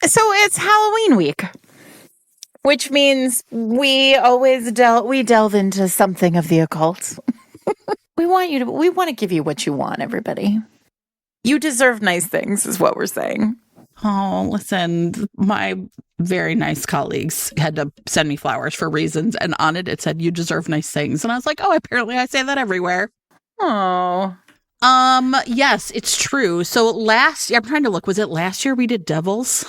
So it's Halloween week, which means we always delve into something of the occult. We want to give you what you want, everybody. You deserve nice things, is what we're saying. Oh, listen, my very nice colleagues had to send me flowers for reasons, and on it said, "You deserve nice things." And I was like, oh, apparently I say that everywhere. Oh. Yes, it's true. So I'm trying to look, was it last year we did Devils?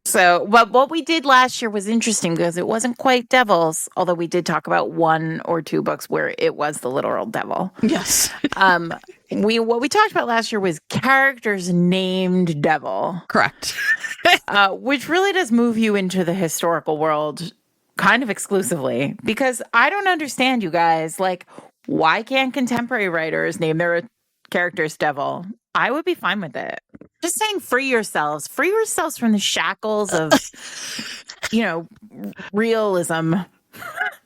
So what we did last year was interesting because it wasn't quite devils, although we did talk about 1 or 2 books where it was the literal devil. Yes. What we talked about last year was characters named devil. Correct. Which really does move you into the historical world kind of exclusively, because I don't understand, you guys. Like, why can't contemporary writers name their characters devil? I would be fine with it. Just saying, free yourselves from the shackles of, realism.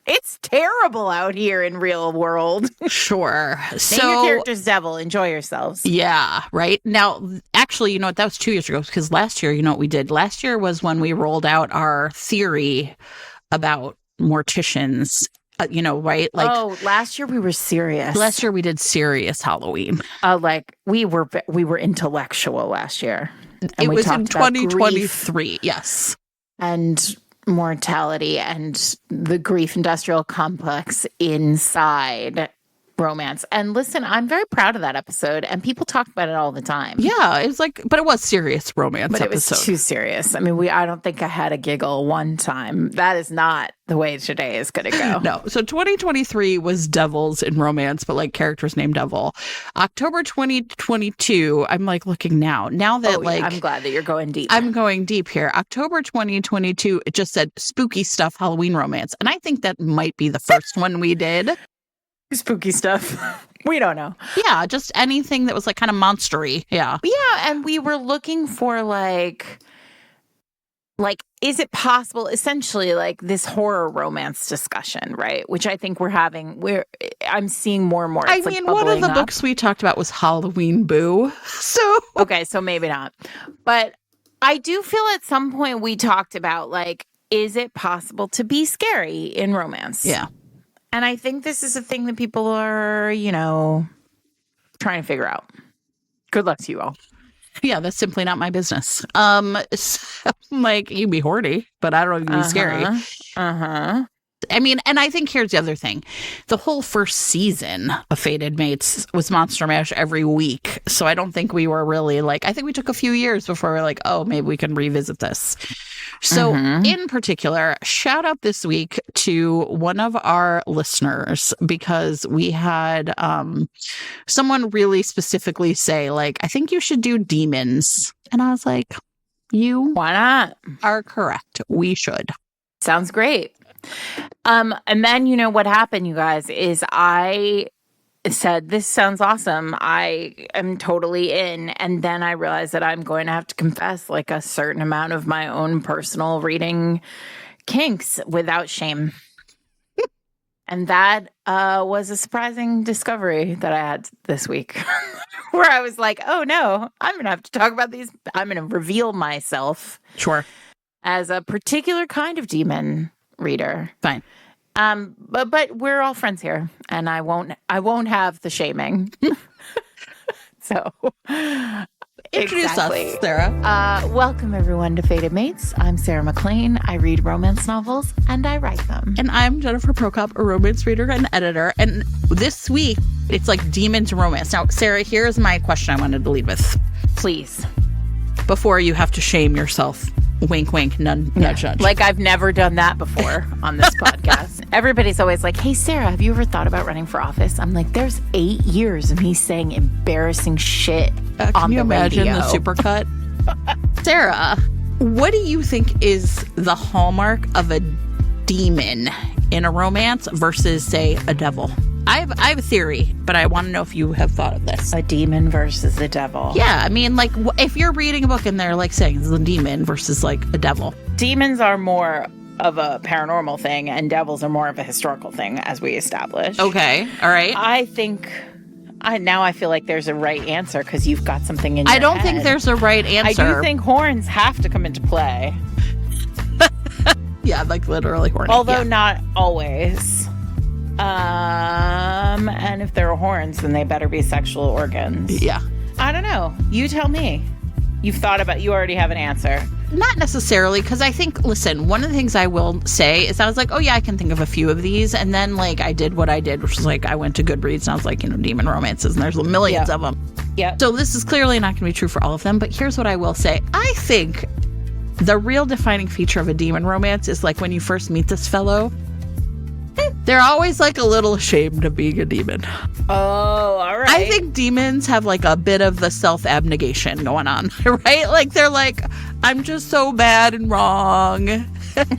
It's terrible out here in real world. Sure. Name your character's devil. Enjoy yourselves. Yeah, right. Now, actually, you know what? That was 2 years ago, because last year, you know what we did? Last year was when we rolled out our theory about morticians. Right? Like, last year we were serious. Last year we did serious Halloween. We were intellectual last year. And it was in 2023. Yes. And mortality and the grief industrial complex inside romance. And listen, I'm very proud of that episode, and people talk about it all the time. Yeah, it was but it was serious romance but episode. It was too serious. I mean, I don't think I had a giggle one time. That is not the way today is going to go. No. So 2023 was devils in romance, but characters named devil. October 2022, I'm looking now that I'm glad that you're going deep. I'm going deep here. October 2022, it just said spooky stuff, Halloween romance. And I think that might be the first one we did. Spooky stuff. We don't know. Yeah, just anything that was kind of monstery. Yeah. Yeah, and we were looking for is it possible, essentially this horror romance discussion, right? Which I think I'm seeing more and more. It's one of the books we talked about was Halloween Boo. So okay, so maybe not. But I do feel at some point we talked about is it possible to be scary in romance? Yeah. And I think this is a thing that people are, trying to figure out. Good luck to you all. Yeah, that's simply not my business. So, you can be horny, but I don't know if you can be scary. I mean, and I think here's the other thing. The whole first season of Fated Mates was Monster Mash every week. So I don't think we were really I think we took a few years before we're oh, maybe we can revisit this. So in particular, shout out this week to one of our listeners, because we had someone really specifically say, I think you should do demons. And I was like, why not? Are correct. We should. Sounds great. And then, what happened, you guys, is I said, this sounds awesome. I am totally in. And then I realized that I'm going to have to confess a certain amount of my own personal reading kinks without shame. And that was a surprising discovery that I had this week where I was oh no, I'm going to have to talk about these. I'm going to reveal myself. Sure. As a particular kind of demon reader. Fine. But we're all friends here, and I won't have the shaming. So introduce us, Sarah. Welcome everyone to Fated Mates. I'm Sarah McLean. I read romance novels and I write them. And I'm Jennifer Prokop, a romance reader and editor. And this week it's demons romance. Now, Sarah, here's my question I wanted to lead with. Please. Before you have to shame yourself. Wink, wink, nudge, nudge. I've never done that before on this podcast. Everybody's always hey, Sarah, have you ever thought about running for office? I'm there's 8 years of me saying embarrassing shit on the radio. Can you imagine the supercut? Sarah, what do you think is the hallmark of a demon in a romance versus, say, a devil? I have a theory, but I want to know if you have thought of this. A demon versus a devil. Yeah, I mean, if you're reading a book and they're saying it's a demon versus a devil. Demons are more of a paranormal thing and devils are more of a historical thing, as we established. Okay, all right. I think Now I feel like there's a right answer because you've got something in your I don't head. think there's a right answer. I do think horns have to come into play. Yeah, like literally horny. Although not always. And if there are horns, then they better be sexual organs. Yeah. I don't know. You tell me. You already have an answer. Not necessarily, because I think, listen, one of the things I will say is I was like, oh yeah, I can think of a few of these. And then like I did what I did, which was like I went to Goodreads and I was like, demon romances, and there's millions of them. Yeah. So this is clearly not going to be true for all of them. But here's what I will say. I think the real defining feature of a demon romance is like when you first meet this fellow, they're always like a little ashamed of being a demon. Oh, all right. I think demons have like a bit of the self-abnegation going on, right? Like they're like, I'm just so bad and wrong.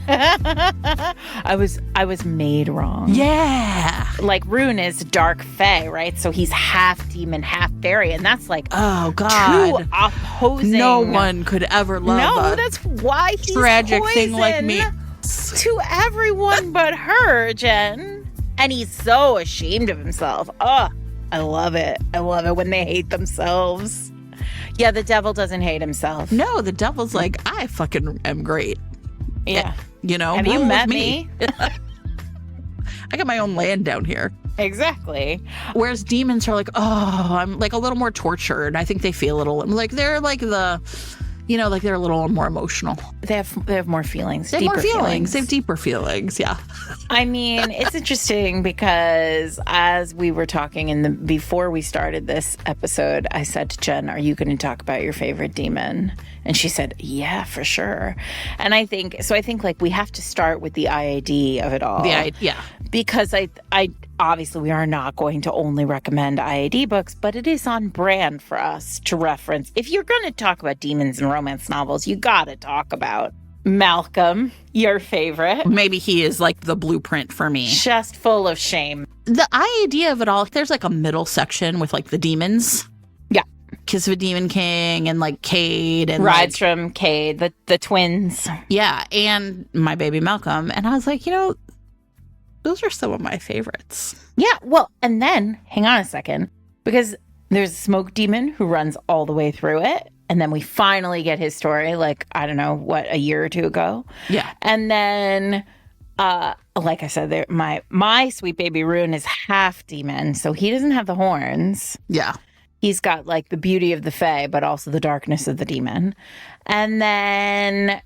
I was made wrong. Yeah. Like Rune is dark fae, right? So he's half demon, half fairy, and that's like oh god, two opposing. No one could ever love that's why he's tragic thing like me. To everyone but her, Jen. And he's so ashamed of himself. Oh, I love it. I love it when they hate themselves. Yeah, the devil doesn't hate himself. No, the devil's like, I fucking am great. Yeah. Have you met me? I got my own land down here. Exactly. Whereas demons are like, oh, I'm like a little more tortured. I think they feel a little like they're like the... like they're a little more emotional. They have more feelings. They have more feelings. They have deeper feelings. Yeah. I mean, it's interesting because as we were talking before we started this episode, I said to Jen, "Are you going to talk about your favorite demon?" And she said, "Yeah, for sure." And I think like we have to start with the IAD of it all. Yeah. Because I obviously we are not going to only recommend IAD books, but it is on brand for us to reference. If you're going to talk about demons and romance novels, you got to talk about Malcolm, your favorite. Maybe he is like the blueprint for me. Just full of shame. The IAD of it all, there's like a middle section with like the demons. Yeah. Kiss of a Demon King and like Cade and Rydstrom, Cade, the twins. Yeah, and my baby Malcolm. And I was like, those are some of my favorites. Yeah, well, and then, hang on a second, because there's a smoke demon who runs all the way through it, and then we finally get his story, like, I don't know, a year or two ago? Yeah. And then, like I said, my sweet baby Rune is half demon, so he doesn't have the horns. Yeah. He's got, like, the beauty of the fae, but also the darkness of the demon. And then...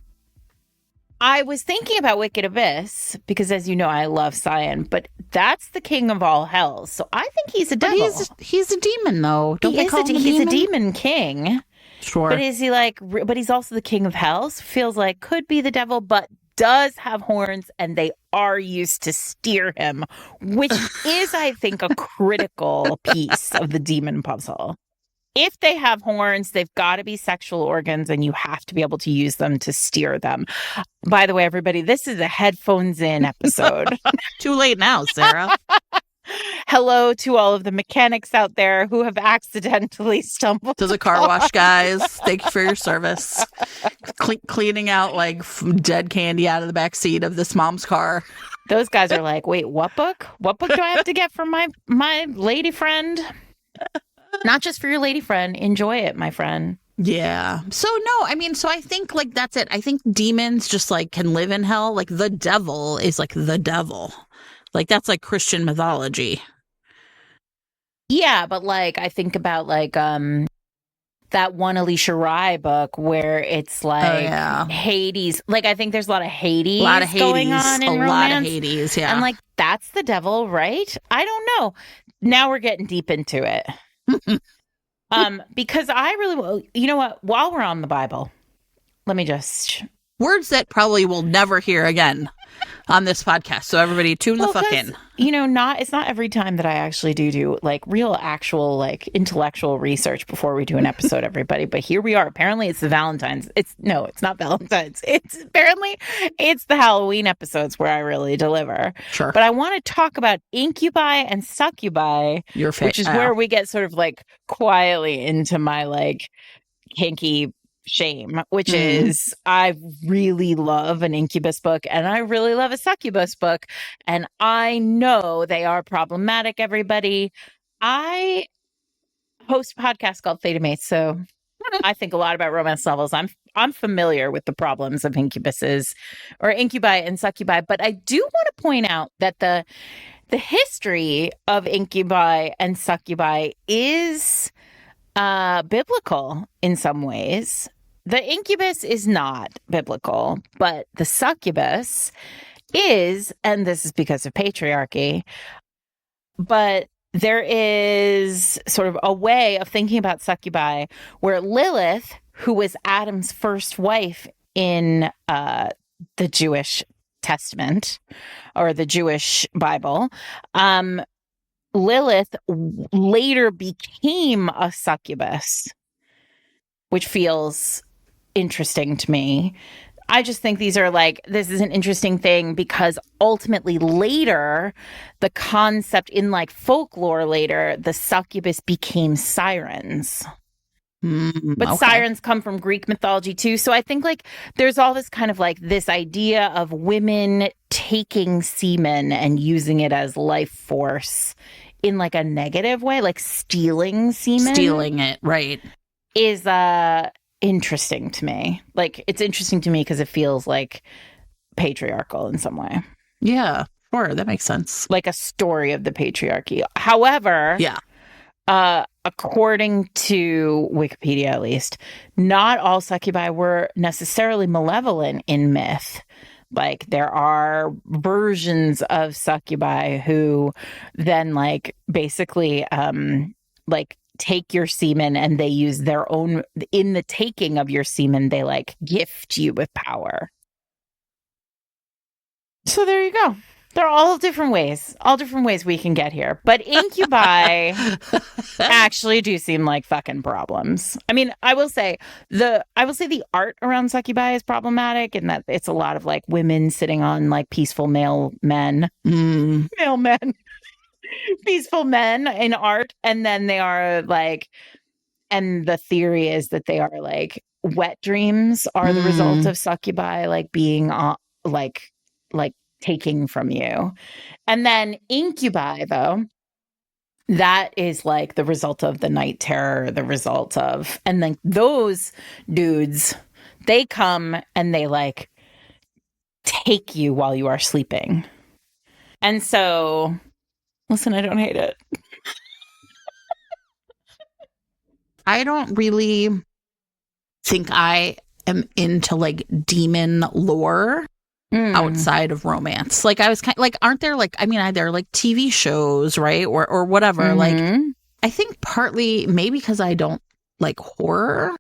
I was thinking about Wicked Abyss because, as you know, I love Cyan, but that's the king of all hells. So I think he's a devil. He's a demon, though. Don't they call him a demon? He's a demon king. Sure. But is he but he's also the king of hells. Feels like could be the devil, but does have horns, and they are used to steer him, which is, I think, a critical piece of the demon puzzle. If they have horns, they've got to be sexual organs, and you have to be able to use them to steer them. By the way, everybody, this is a headphones in episode. Too late now, Sarah. Hello to all of the mechanics out there who have accidentally stumbled. To the car wash guys, thank you for your service. Cleaning out like dead candy out of the back seat of this mom's car. Those guys are like, wait, what book? What book do I have to get for my lady friend? Not just for your lady friend. Enjoy it, my friend. Yeah. So no, I mean, so I think like that's it. I think demons just like can live in hell. Like the devil is like the devil. Like that's like Christian mythology. Yeah, but like I think about like that one Alicia Rye book where it's like Hades. Like I think there's a lot of Hades going on in romance. A lot of Hades, yeah. And like that's the devil, right? I don't know. Now we're getting deep into it. Because I really, you know what? While we're on the Bible, let me just words that probably we'll never hear again on this podcast. So everybody tune the fuck in. It's not every time that I actually do like real actual like intellectual research before we do an episode, everybody. But here we are. Apparently it's the Valentine's. It's not Valentine's. It's the Halloween episodes where I really deliver. Sure. But I want to talk about incubi and succubi, which is where we get sort of like quietly into my like kinky shame, which is I really love an incubus book and I really love a succubus book, and I know they are problematic, everybody. I host a podcast called Fate of Mates, so I think a lot about romance novels. I'm familiar with the problems of incubuses or incubi and succubi, but I do want to point out that the history of incubi and succubi is biblical in some ways. The incubus is not biblical, but the succubus is, and this is because of patriarchy, but there is sort of a way of thinking about succubi where Lilith, who was Adam's first wife in the Jewish Testament or the Jewish Bible, Lilith later became a succubus, which feels interesting to me. I just think this is an interesting thing because ultimately later, the concept in like folklore later, the succubus became sirens. But okay. sirens come from Greek mythology too. So I think like there's all this kind of like this idea of women taking semen and using it as life force in like a negative way, like stealing semen. Stealing it, right. Is interesting to me. Like, it's interesting to me because it feels like patriarchal in some way. Yeah, sure. That makes sense. Like a story of the patriarchy. However, yeah. According to Wikipedia, at least, not all succubi were necessarily malevolent in myth. Like, there are versions of succubi who then, like, basically, like, take your semen and they use their own, in the taking of your semen, they, like, gift you with power. So there you go. There are all different ways we can get here. But incubi actually do seem like fucking problems. I mean, I will say the art around succubi is problematic in that it's a lot of like women sitting on like peaceful male men. Male men. Peaceful men in art. And then they are like, and the theory is that they are like wet dreams are the result of succubi like being like taking from you. And then incubi, though, that is like the result of the night terror, the result of, and then those dudes, they come and they like take you while you are sleeping. And so, listen, I don't hate it. I don't really think I am into like demon lore. Outside of romance. Like I was kind of, like, aren't there like, I mean, there are like TV shows, right? Or whatever. Like, I think partly maybe because I don't like horror,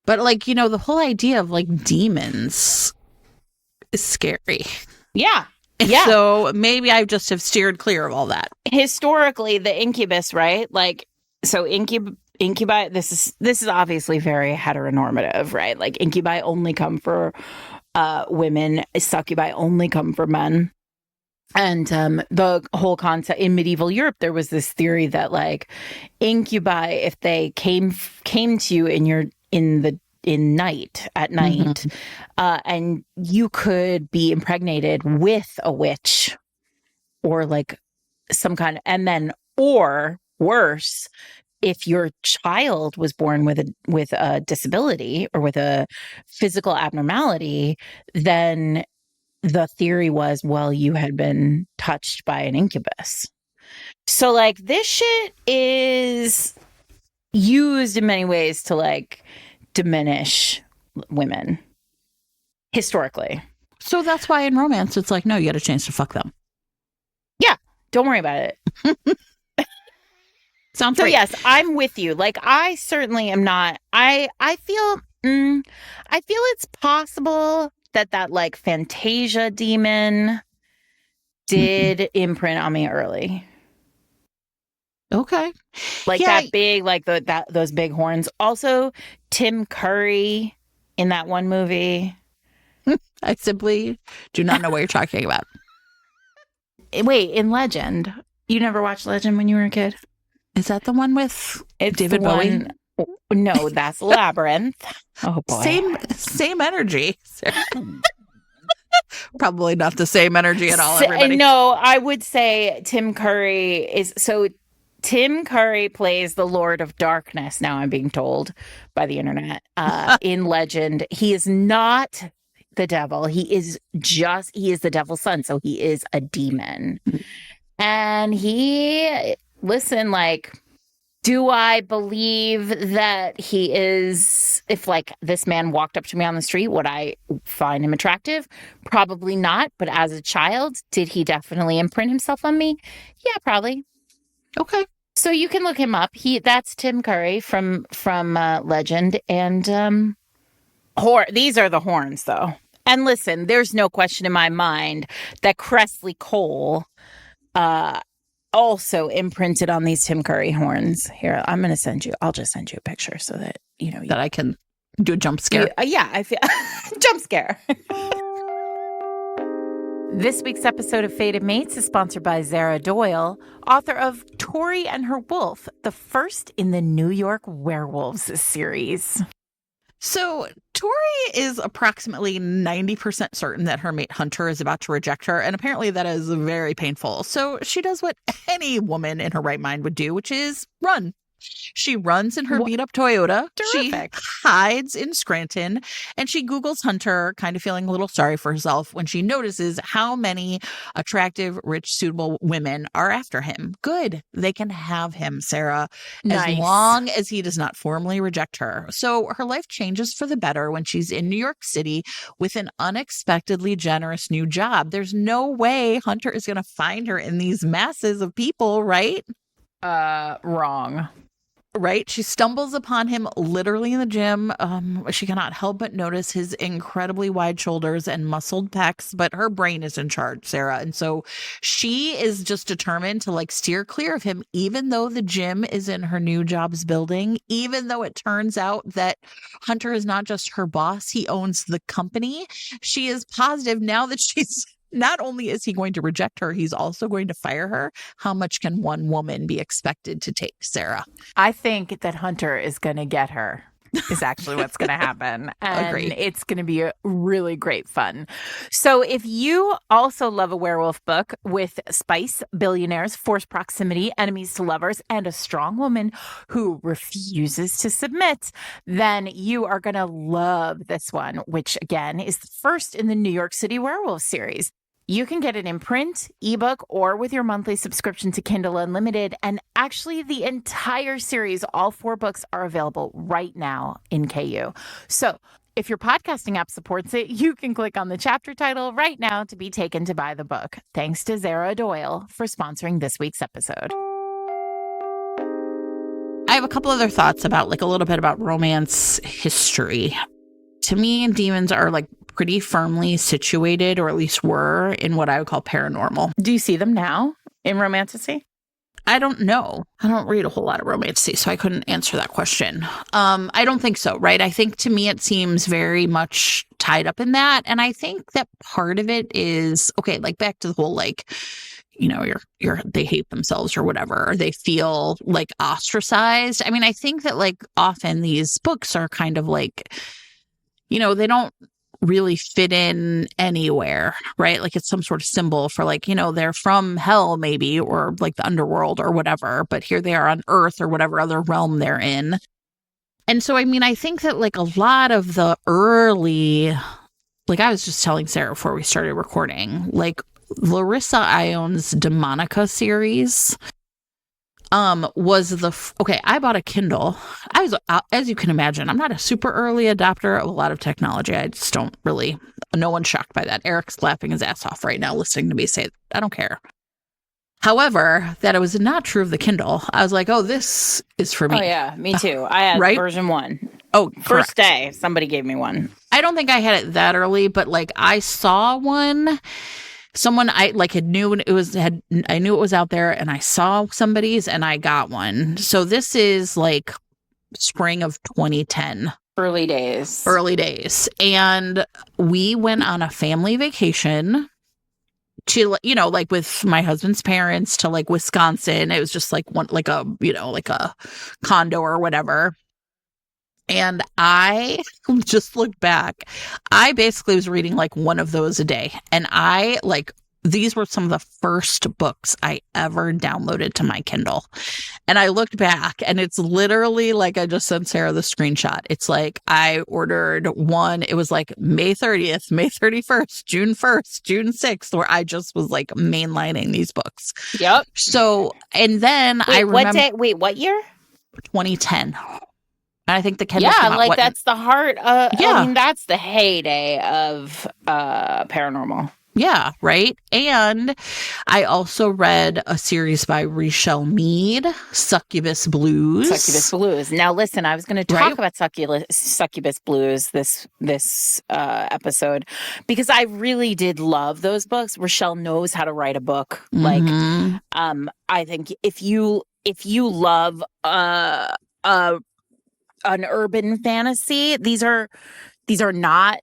but like, you know, the whole idea of like demons is scary. Yeah. Yeah. So maybe I just have steered clear of all that. Historically, the incubus, right? Like, so incubi, this is obviously very heteronormative, right? Like incubi only come for women, succubi only come for men. And the whole concept in medieval Europe, there was this theory that like incubi, if they came to you at night, and you could be impregnated with a witch or like some kind of, and then, or worse, if your child was born with a disability or with a physical abnormality, then the theory was, well, you had been touched by an incubus. So like this shit is used in many ways to like diminish women historically. So that's why in romance, it's like, no, you get a chance to fuck them. Yeah. Don't worry about it. Sounds so great. Yes, I'm with you. Like I certainly am not. I feel it's possible that like Fantasia demon did imprint on me early. Okay. Like that big, like those big horns. Also, Tim Curry in that one movie. I simply do not know what you're talking about. Wait, in Legend. You never watched Legend when you were a kid? Is that the one with David Bowie? No, that's Labyrinth. Oh boy. Same energy. Probably not the same energy at all, everybody. No, I would say Tim Curry is so Tim Curry plays the Lord of Darkness. Now I'm being told by the internet in Legend. He is not the devil. He is the devil's son. So he is a demon. And do I believe that he is, if like this man walked up to me on the street, would I find him attractive? Probably not. But as a child, did he definitely imprint himself on me? Yeah, probably. Okay. So you can look him up. That's Tim Curry from Legend. And these are the horns, though. And listen, there's no question in my mind that Cressley Cole also imprinted on these Tim Curry horns. Here, I'll just send you a picture so that, that I can do a jump scare. I feel jump scare. This week's episode of Fated Mates is sponsored by Zara Doyle, author of Tori and Her Wolf, the first in the New York Werewolves series. So Tori is approximately 90% certain that her mate Hunter is about to reject her, and apparently that is very painful. So she does what any woman in her right mind would do, which is run. She runs in her beat-up Toyota. Terrific. She hides in Scranton, and she Googles Hunter, kind of feeling a little sorry for herself when she notices how many attractive, rich, suitable women are after him. Good. They can have him, Sarah, as long as he does not formally reject her. So her life changes for the better when she's in New York City with an unexpectedly generous new job. There's no way Hunter is going to find her in these masses of people, right? Wrong. Right? She stumbles upon him literally in the gym. She cannot help but notice his incredibly wide shoulders and muscled pecs, but her brain is in charge, Sarah. And so she is just determined to steer clear of him, even though the gym is in her new job's building, even though it turns out that Hunter is not just her boss, he owns the company. She is positive now that not only is he going to reject her, he's also going to fire her. How much can one woman be expected to take, Sarah? I think that Hunter is going to get her, is actually what's going to happen. And Agreed. It's going to be really great fun. So if you also love a werewolf book with spice, billionaires, forced proximity, enemies to lovers, and a strong woman who refuses to submit, then you are going to love this one, which again is the first in the New York City Werewolf series. You can get it in print, ebook, or with your monthly subscription to Kindle Unlimited. And actually, the entire series, all 4 books, are available right now in KU. So if your podcasting app supports it, you can click on the chapter title right now to be taken to buy the book. Thanks to Zara Doyle for sponsoring this week's episode. I have a couple other thoughts about a little bit about romance history. To me, demons are pretty firmly situated, or at least were, in what I would call paranormal. Do you see them now in romantasy? I don't know. I don't read a whole lot of romantasy, so I couldn't answer that question. I don't think so, right? I think to me it seems very much tied up in that. And I think that part of it is, okay, back to the whole they hate themselves or whatever, or they feel ostracized. I mean, I think that often these books are kind of they don't really fit in anywhere, right? It's some sort of symbol for they're from hell maybe, or the underworld or whatever, but here they are on earth or whatever other realm they're in. And so, I mean, I think that a lot of the early, I was just telling Sarah before we started recording, Larissa Ion's Demonica series was okay, I bought a Kindle. I was, as you can imagine, I'm not a super early adopter of a lot of technology. I just don't really, no one's shocked by that. Eric's laughing his ass off right now listening to me say, I don't care. However, that it was not true of the Kindle. I was like, oh, this is for me. Oh, yeah, me too. I had version 1. Oh, first day, somebody gave me one. I don't think I had it that early, but I saw one. Someone I had knew I knew it was out there, and I saw somebody's and I got one. So this is spring of 2010. Early days. And we went on a family vacation to, with my husband's parents to Wisconsin. It was just a condo or whatever. And I just looked back. I basically was reading one of those a day. And I these were some of the first books I ever downloaded to my Kindle. And I looked back and it's literally like I just sent Sarah the screenshot. It's like I ordered one. It was like May 30th, May 31st, June 1st, June 6th, where I just was like mainlining these books. Yep. So, and then I remember. What year? 2010. And I think the Kindle came out, that's the heart. I mean, that's the heyday of paranormal. Yeah, right. And I also read a series by Richelle Mead, Succubus Blues. Succubus Blues. Now, listen, I was going to talk about Succubus Blues this episode because I really did love those books. Richelle knows how to write a book. Mm-hmm. Like, I think if you love an urban fantasy, these are not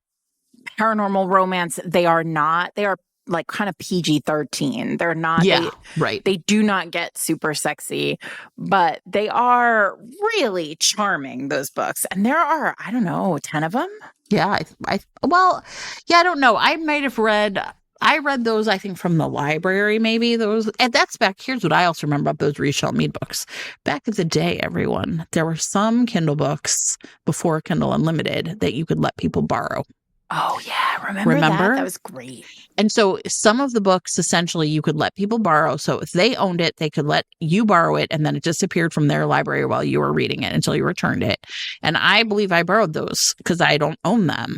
paranormal romance. They are like kind of PG-13. They're not. Yeah, right. They do not get super sexy, but they are really charming, those books. And there are, I don't know, 10 of them. Yeah. I don't know. I read those, I think, from the library, maybe. Those, and that's back. Here's what I also remember about those Richelle Mead books. Back in the day, everyone, there were some Kindle books before Kindle Unlimited that you could let people borrow. Oh, yeah. Remember that? That was great. And so some of the books, essentially, you could let people borrow. So if they owned it, they could let you borrow it, and then it disappeared from their library while you were reading it until you returned it. And I believe I borrowed those because I don't own them.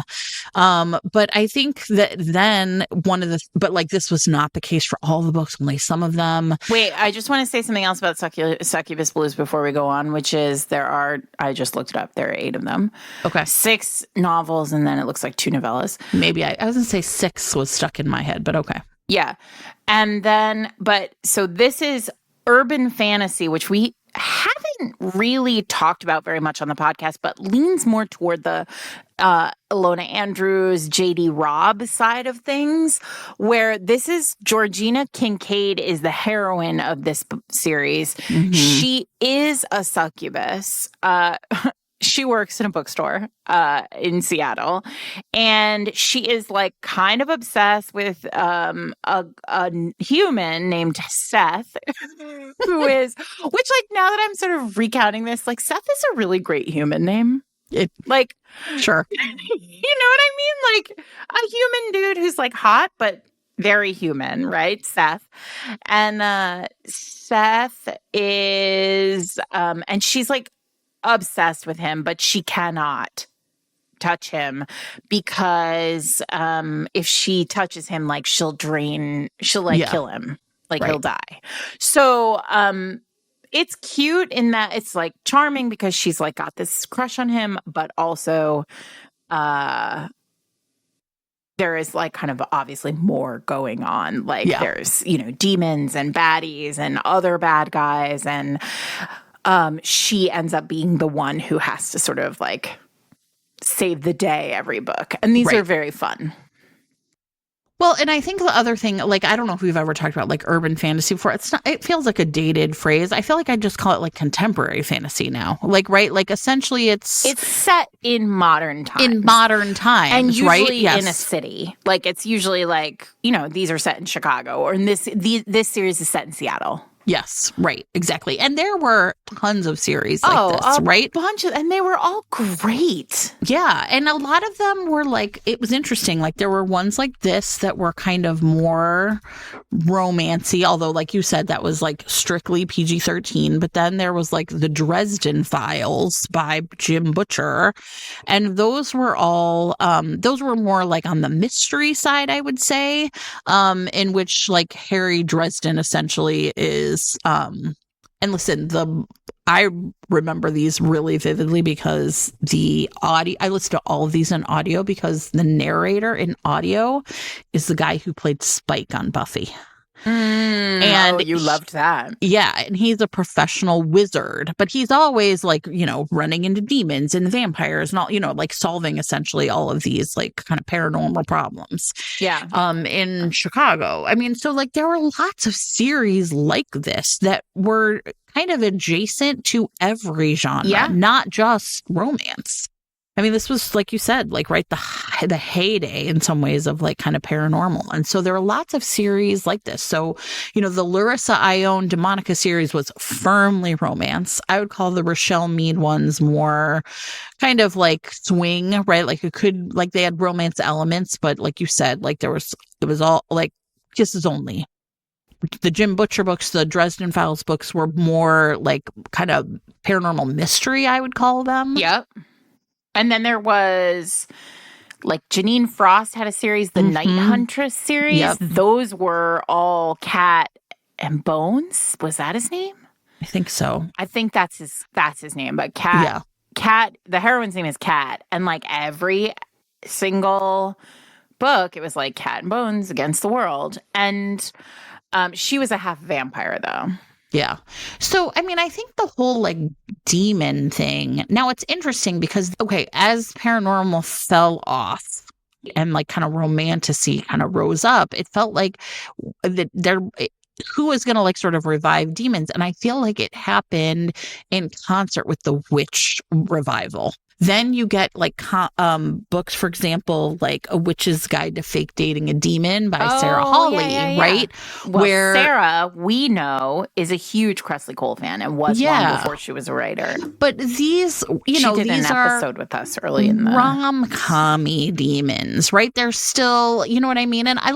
But I think that then but like this was not the case for all the books, only some of them. Wait, I just want to say something else about Succubus Blues before we go on, which is I just looked it up. There are 8 of them. Okay. 6 novels, and then it looks like 2 novellas. Maybe I was going to say 6 was stuck in my head, but okay. Yeah. And then, so this is urban fantasy, which we haven't really talked about very much on the podcast, but leans more toward the Ilona Andrews, J.D. Robb side of things, where this is Georgina Kincaid is the heroine of this series. Mm-hmm. She is a succubus. She works in a bookstore in Seattle, and she is like kind of obsessed with a human named Seth, who is, which like now that I'm sort of recounting this, like Seth is a really great human name. Like, sure. You know what I mean? Like a human dude who's like hot, but very human, right? Seth. And Seth is, and she's like, obsessed with him, but she cannot touch him because if she touches him, like she'll kill him, like he'll die. So it's cute in that it's like charming because she's like got this crush on him, but also there is like kind of obviously more going on. Like there's, demons and baddies and other bad guys, and she ends up being the one who has to sort of like save the day every book. And these are very fun. Well, and I think the other thing, like, I don't know if we've ever talked about like urban fantasy before. It feels like a dated phrase. I feel like I just call it like contemporary fantasy now. Like, right? Like essentially it's set in modern times. And usually right? Yes. in a city. Like it's usually like, these are set in Chicago, or in this series is set in Seattle. Yes, right, exactly. And there were tons of series like this, right? A bunch of, and they were all great. Yeah, and a lot of them were like, it was interesting. Like there were ones like this that were kind of more romancy, although like you said, that was like strictly PG-13. But then there was like the Dresden Files by Jim Butcher. And those were all, those were more like on the mystery side, I would say, in which like Harry Dresden essentially is and listen, I remember these really vividly because I listened to all of these in audio because the narrator in audio is the guy who played Spike on Buffy. And you loved that. Yeah, and he's a professional wizard, but he's always like, running into demons and vampires and all, like solving essentially all of these like kind of paranormal problems. Yeah. In Chicago. I mean, so like there were lots of series like this that were kind of adjacent to every genre, not just romance. I mean, this was, like you said, like the heyday in some ways of like kind of paranormal. And so there are lots of series like this. So, the Larissa Ione Demonica series was firmly romance. I would call the Rochelle Mead ones more kind of like swing, right? Like they had romance elements, but like you said, like it was all like kisses only. The Jim Butcher books, the Dresden Files books were more like kind of paranormal mystery, I would call them. Yep. And then there was like Janine Frost had a series, the Night Huntress series. Yep. Those were all Cat and Bones. Was that his name? I think so. I think that's his name. But Cat, the heroine's name is Cat. And like every single book, it was like Cat and Bones against the world. And she was a half vampire, though. Yeah. So, I mean, I think the whole like demon thing, now it's interesting because, okay, as paranormal fell off and like kind of romantasy kind of rose up, it felt like who was going to like sort of revive demons? And I feel like it happened in concert with the witch revival. Then you get like books, for example, like A Witch's Guide to Fake Dating a Demon by Sarah Hawley, right? Well, where Sarah, we know, is a huge Cressley Cole fan and was long before she was a writer. But these, she did an episode with us early in the rom-com-y demons, right? They're still, you know what I mean? And I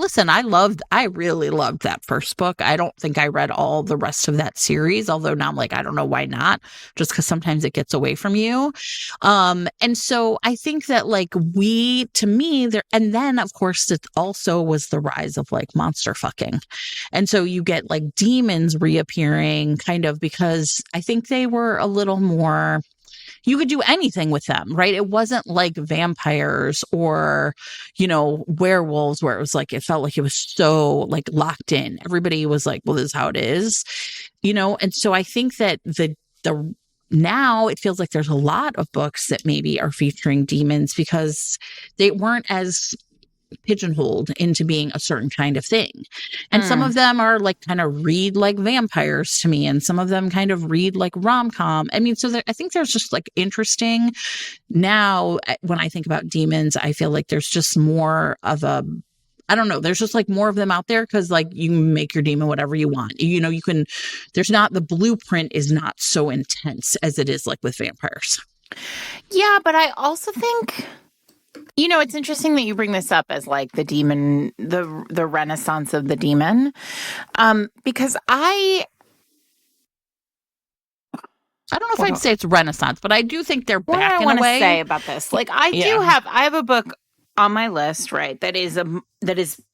really loved that first book. I don't think I read all the rest of that series, although now I'm like, I don't know why not, just because sometimes it gets away from you. And so I think that like and then of course it also was the rise of like monster fucking. And so you get like demons reappearing kind of because I think they were a little more, you could do anything with them, right? It wasn't like vampires or, werewolves where it was like, it felt like it was so like locked in. Everybody was like, well, this is how it is, And so I think that now it feels like there's a lot of books that maybe are featuring demons because they weren't as pigeonholed into being a certain kind of thing. And some of them are like kind of read like vampires to me, and some of them kind of read like rom-com. I mean, so I think there's just like interesting now when I think about demons, I feel like there's just more of I don't know. There's just like more of them out there because like you can make your demon whatever you want. The blueprint is not so intense as it is like with vampires. Yeah, but I also think, it's interesting that you bring this up as like the demon, the renaissance of the demon. Because I don't know if I'd say it's renaissance, but I do think they're back in a way. What do I want to say about this? Like I have a book on my list, right, that is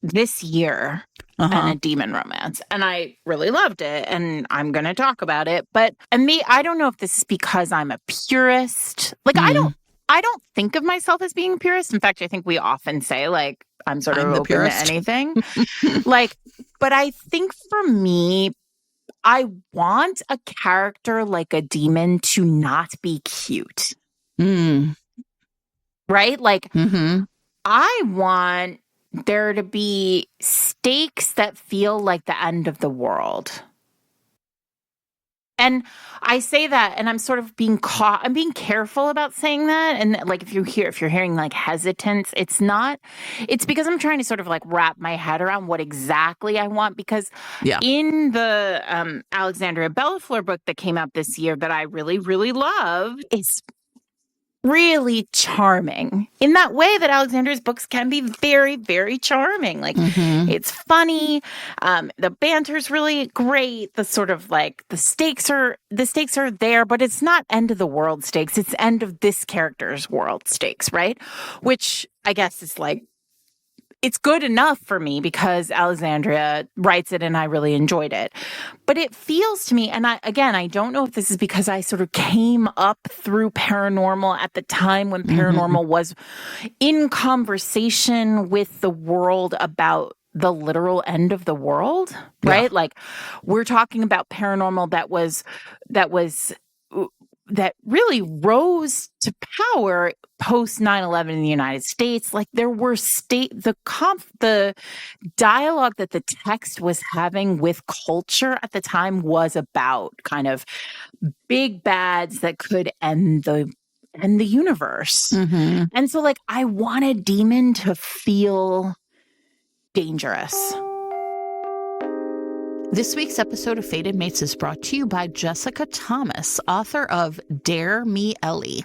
this year and a demon romance, and I really loved it, and I'm going to talk about it. But I don't know if this is because I'm a purist. Like I don't think of myself as being a purist. In fact, I think we often say like I'm sort of open to anything. Like, but I think for me, I want a character like a demon to not be cute. Right? Like. I want there to be stakes that feel like the end of the world. And I say that, and I'm sort of being careful about saying that. And like, if you're hearing like hesitance, it's because I'm trying to sort of like wrap my head around what exactly I want. Because in the Alexandria Bellafleur book that came out this year that I really, really love, is really charming in that way that Alexandria's books can be very, very charming. Like it's funny. The banter's really great. The sort of like the stakes are there, but it's not end of the world stakes. It's end of this character's world stakes, right? Which I guess is like, it's good enough for me because Alexandria writes it and I really enjoyed it. But it feels to me, and I don't know if this is because I sort of came up through paranormal at the time when paranormal was in conversation with the world about the literal end of the world, right? Yeah. Like we're talking about paranormal that really rose to power post 9/11 in the United States. Like there were the dialogue that the text was having with culture at the time was about kind of big bads that could end and the universe. Mm-hmm. And so, like, I want a demon to feel dangerous. This week's episode of Fated Mates is brought to you by Jessica Thomas, author of Dare Me Ellie.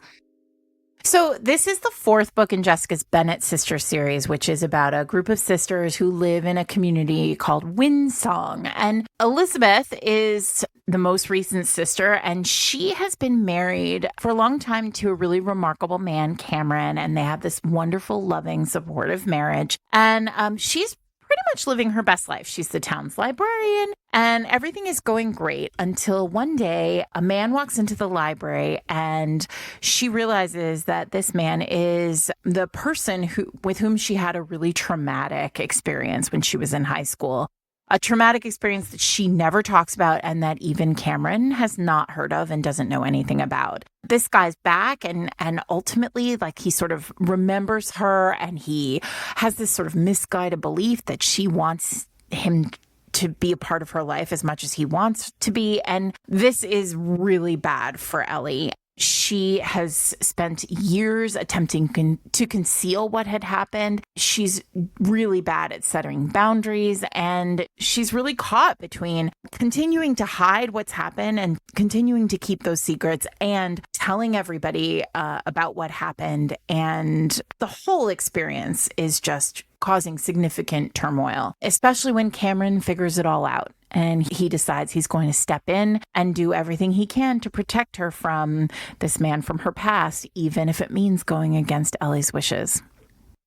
So this is the fourth book in Jessica's Bennett Sister series, which is about a group of sisters who live in a community called Windsong. And Elizabeth is the most recent sister, and she has been married for a long time to a really remarkable man, Cameron, and they have this wonderful, loving, supportive marriage. And she's pretty much living her best life. She's the town's librarian, and everything is going great until one day a man walks into the library and she realizes that this man is the person with whom she had a really traumatic experience when she was in high school. A traumatic experience that she never talks about and that even Cameron has not heard of and doesn't know anything about. This guy's back and ultimately, like, he sort of remembers her and he has this sort of misguided belief that she wants him to be a part of her life as much as he wants to be. And this is really bad for Ellie. She has spent years attempting to conceal what had happened. She's really bad at setting boundaries, and she's really caught between continuing to hide what's happened and continuing to keep those secrets and telling everybody about what happened. And the whole experience is just causing significant turmoil, especially when Cameron figures it all out. And he decides he's going to step in and do everything he can to protect her from this man from her past, even if it means going against Ellie's wishes.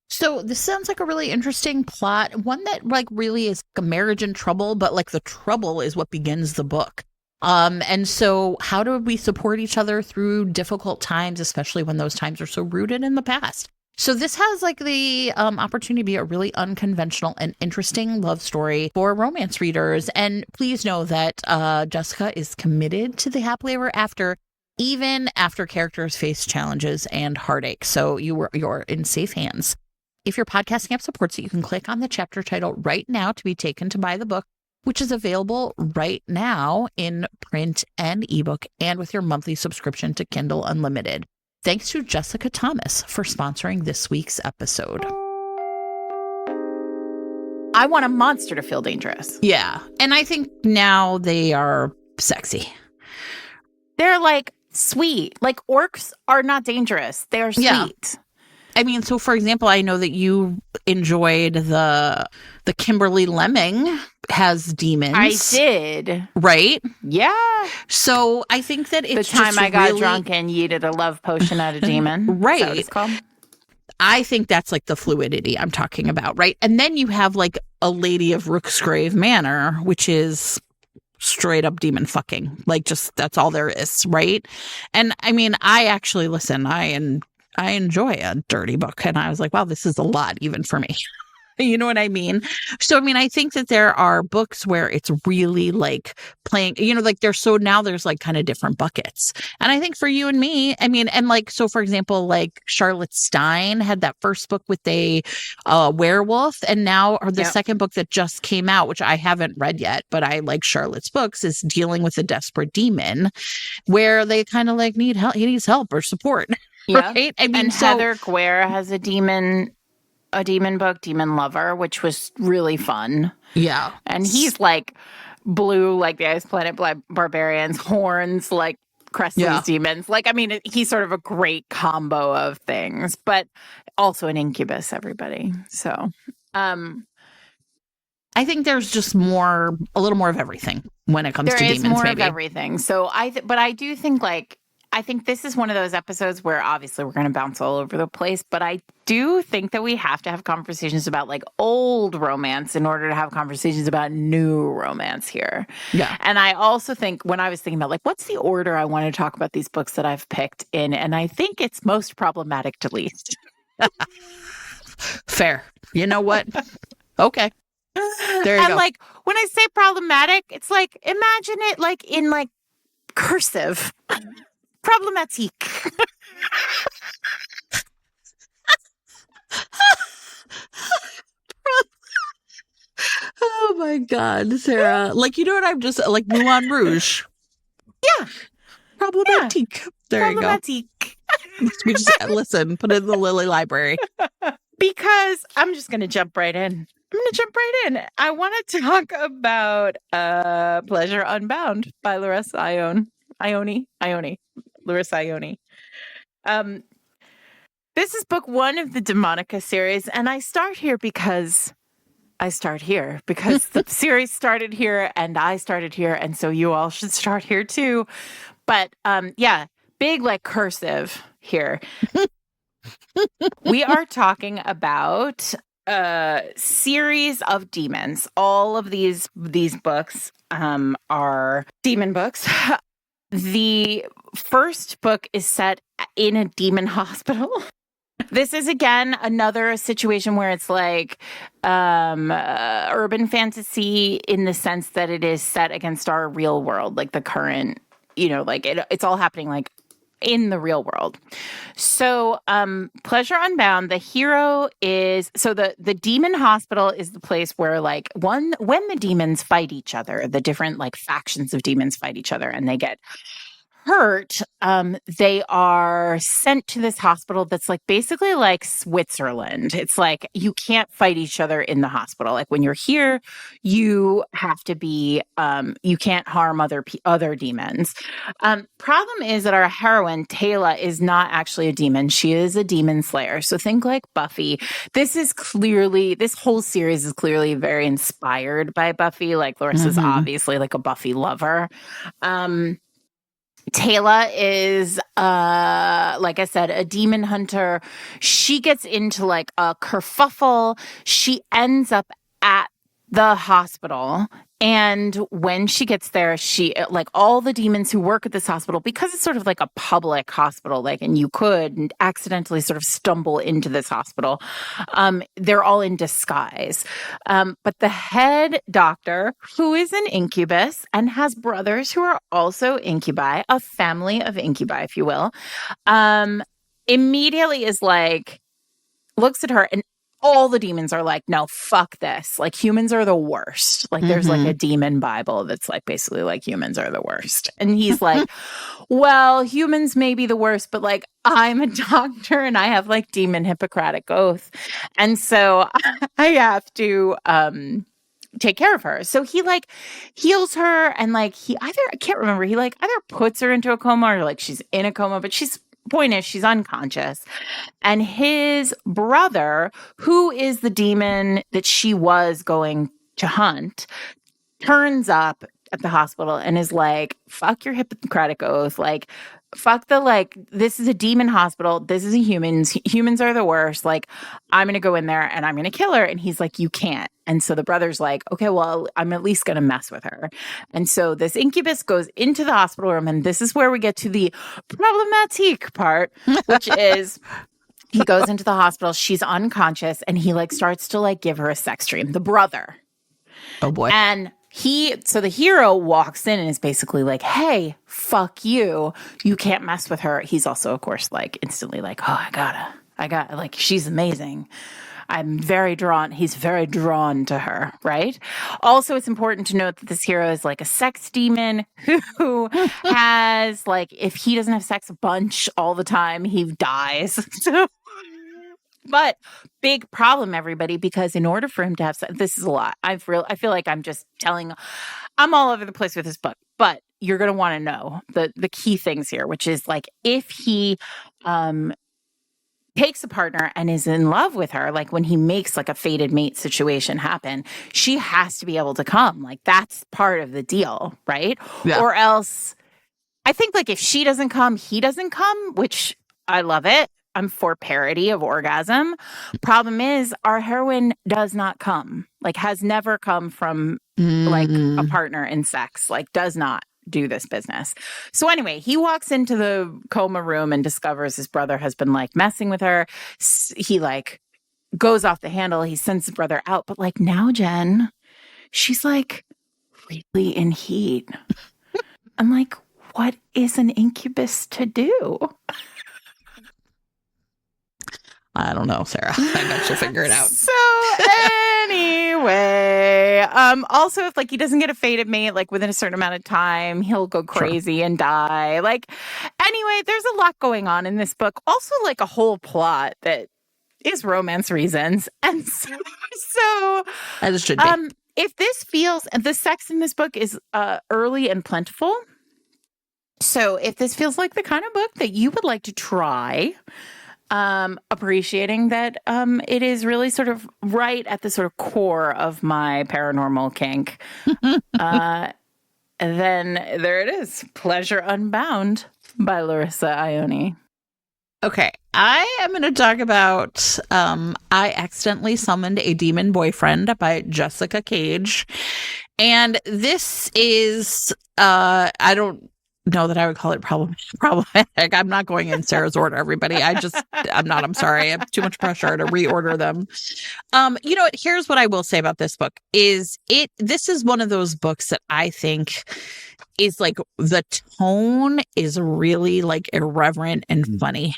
So this sounds like a really interesting plot, one that like really is a marriage in trouble, but like the trouble is what begins the book. And so how do we support each other through difficult times, especially when those times are so rooted in the past? So this has like the opportunity to be a really unconventional and interesting love story for romance readers. And please know that Jessica is committed to the happily ever after, even after characters face challenges and heartache. So you're in safe hands. If your podcasting app supports it, you can click on the chapter title right now to be taken to buy the book, which is available right now in print and ebook and with your monthly subscription to Kindle Unlimited. Thanks to Jessica Thomas for sponsoring this week's episode. I want a monster to feel dangerous. Yeah. And I think now they are sexy. They're like sweet. Like orcs are not dangerous. They're sweet. Yeah. I mean, so for example, I know that you enjoyed the Kimberly Lemming has demons. I did. Right? Yeah. So I think that it's the time just I got really drunk and yeeted a love potion at a demon. Right. Is that what it's called? I think that's like the fluidity I'm talking about, right? And then you have like a Lady of Rooksgrave Manor, which is straight up demon fucking. Like just that's all there is, right? And I mean, I actually listen, I enjoy a dirty book. And I was like, wow, this is a lot even for me. You know what I mean? So, I mean, I think that there are books where it's really like playing, you know, like there's like kind of different buckets. And I think for you and me, I mean, and like, so for example, like Charlotte Stein had that first book with a werewolf, and now the second book that just came out, which I haven't read yet, but I like Charlotte's books, is dealing with a desperate demon where they kind of like need help. He needs help or support. Yeah. Right? I mean, and Heather Guare has a demon book, Demon Lover, which was really fun. Yeah. And he's like blue, like the Ice Planet Barbarians, horns, like Cressley's demons. Like, I mean, he's sort of a great combo of things, but also an incubus, everybody. So, I think there's just a little more of everything when it comes to demons. There is more maybe. of everything. So but I do think I think this is one of those episodes where obviously we're going to bounce all over the place, but I do think that we have to have conversations about like old romance in order to have conversations about new romance here. Yeah. And I also think when I was thinking about like, what's the order I want to talk about these books that I've picked in? And I think it's most problematic to least. Fair. You know what? Okay. There you go. And like, when I say problematic, it's like, imagine it like in like cursive. Problématique. Oh my God, Sarah. Like, you know what? I'm just like Moulin Rouge. Yeah. Problématique. Yeah. There Problématique. you go. We just listen, put it in the Lily library. Because I'm just going to jump right in. I want to talk about Pleasure Unbound by Larissa Ione. Larissa Ione. This is book 1 of the Demonica series, and I start here because the series started here and I started here, and so you all should start here too. But yeah, big like cursive here. We are talking about a series of demons. All of these books are demon books. The first book is set in a demon hospital. This is, again, another situation where it's like urban fantasy in the sense that it is set against our real world, like the current, like it's all happening like in the real world. So Pleasure Unbound, the hero is, so the demon hospital is the place where like when the demons fight each other, the different like factions of demons fight each other and they get hurt, they are sent to this hospital that's like basically like Switzerland. It's like you can't fight each other in the hospital. Like when you're here, you have to be you can't harm other demons. Problem is that our heroine Taylor is not actually a demon. She is a demon slayer. So think like Buffy. This whole series is clearly very inspired by Buffy. Like Larissa's obviously like a Buffy lover. Taylor is, like I said, a demon hunter. She gets into like a kerfuffle. She ends up at the hospital. And when she gets there, she, like all the demons who work at this hospital, because it's sort of like a public hospital, like, and you could accidentally sort of stumble into this hospital, they're all in disguise. But the head doctor, who is an incubus and has brothers who are also incubi, a family of incubi, if you will, immediately is like, looks at her and all the demons are like, no, fuck this. Like humans are the worst. Like there's like a demon Bible that's like basically like humans are the worst. And he's like, well, humans may be the worst, but like I'm a doctor and I have like demon Hippocratic oath. And so I have to take care of her. So he like heals her and like I can't remember, he like either puts her into a coma or like she's in a coma, but point is she's unconscious. And his brother, who is the demon that she was going to hunt, turns up at the hospital and is like, fuck your Hippocratic oath. Like, fuck this is a demon hospital. This is humans are the worst. Like, I'm going to go in there and I'm going to kill her. And he's like, you can't. And so the brother's like, okay, well, I'm at least going to mess with her. And so this incubus goes into the hospital room. And this is where we get to the problematique part, which is he goes into the hospital. She's unconscious. And he like starts to like give her a sex dream, the brother. Oh boy. And so the hero walks in and is basically like, hey, fuck you. You can't mess with her. He's also, of course, like instantly like, oh, I got like, she's amazing. He's very drawn to her, right? Also, it's important to note that this hero is like a sex demon who has like, if he doesn't have sex a bunch all the time, he dies. So, but big problem, everybody, because in order for him to have sex, this is a lot. I feel like I'm all over the place with this book, but you're going to want to know the key things here, which is like if he takes a partner and is in love with her, like when he makes like a fated mate situation happen, she has to be able to come. Like that's part of the deal, right? Yeah. Or else I think like if she doesn't come, he doesn't come, which I love it. I'm for parody of orgasm. Problem is our heroine does not come, like has never come from like a partner in sex, like does not do this business. So anyway, he walks into the coma room and discovers his brother has been like messing with her. He like goes off the handle. He sends his brother out. But like now, Jen, she's like really in heat. I'm like, what is an incubus to do? I don't know, Sarah. I bet you'll figure it out. So anyway, Also, if like he doesn't get a fated mate, like within a certain amount of time, he'll go crazy and die. Like, anyway, there's a lot going on in this book. Also, like a whole plot that is romance reasons. And so as it should be. If this feels, the sex in this book is early and plentiful. So if this feels like the kind of book that you would like to try, appreciating that it is really sort of right at the sort of core of my paranormal kink, then there it is. Pleasure Unbound by Larissa Ione. Okay, I am going to talk about I Accidentally Summoned a Demon Boyfriend by Jessica Cage. And this is, I don't know that I would call it problematic. I'm not going in Sarah's order, everybody. I'm sorry. I have too much pressure to reorder them. You know what? Here's what I will say about this book this is one of those books that I think is like the tone is really like irreverent and funny.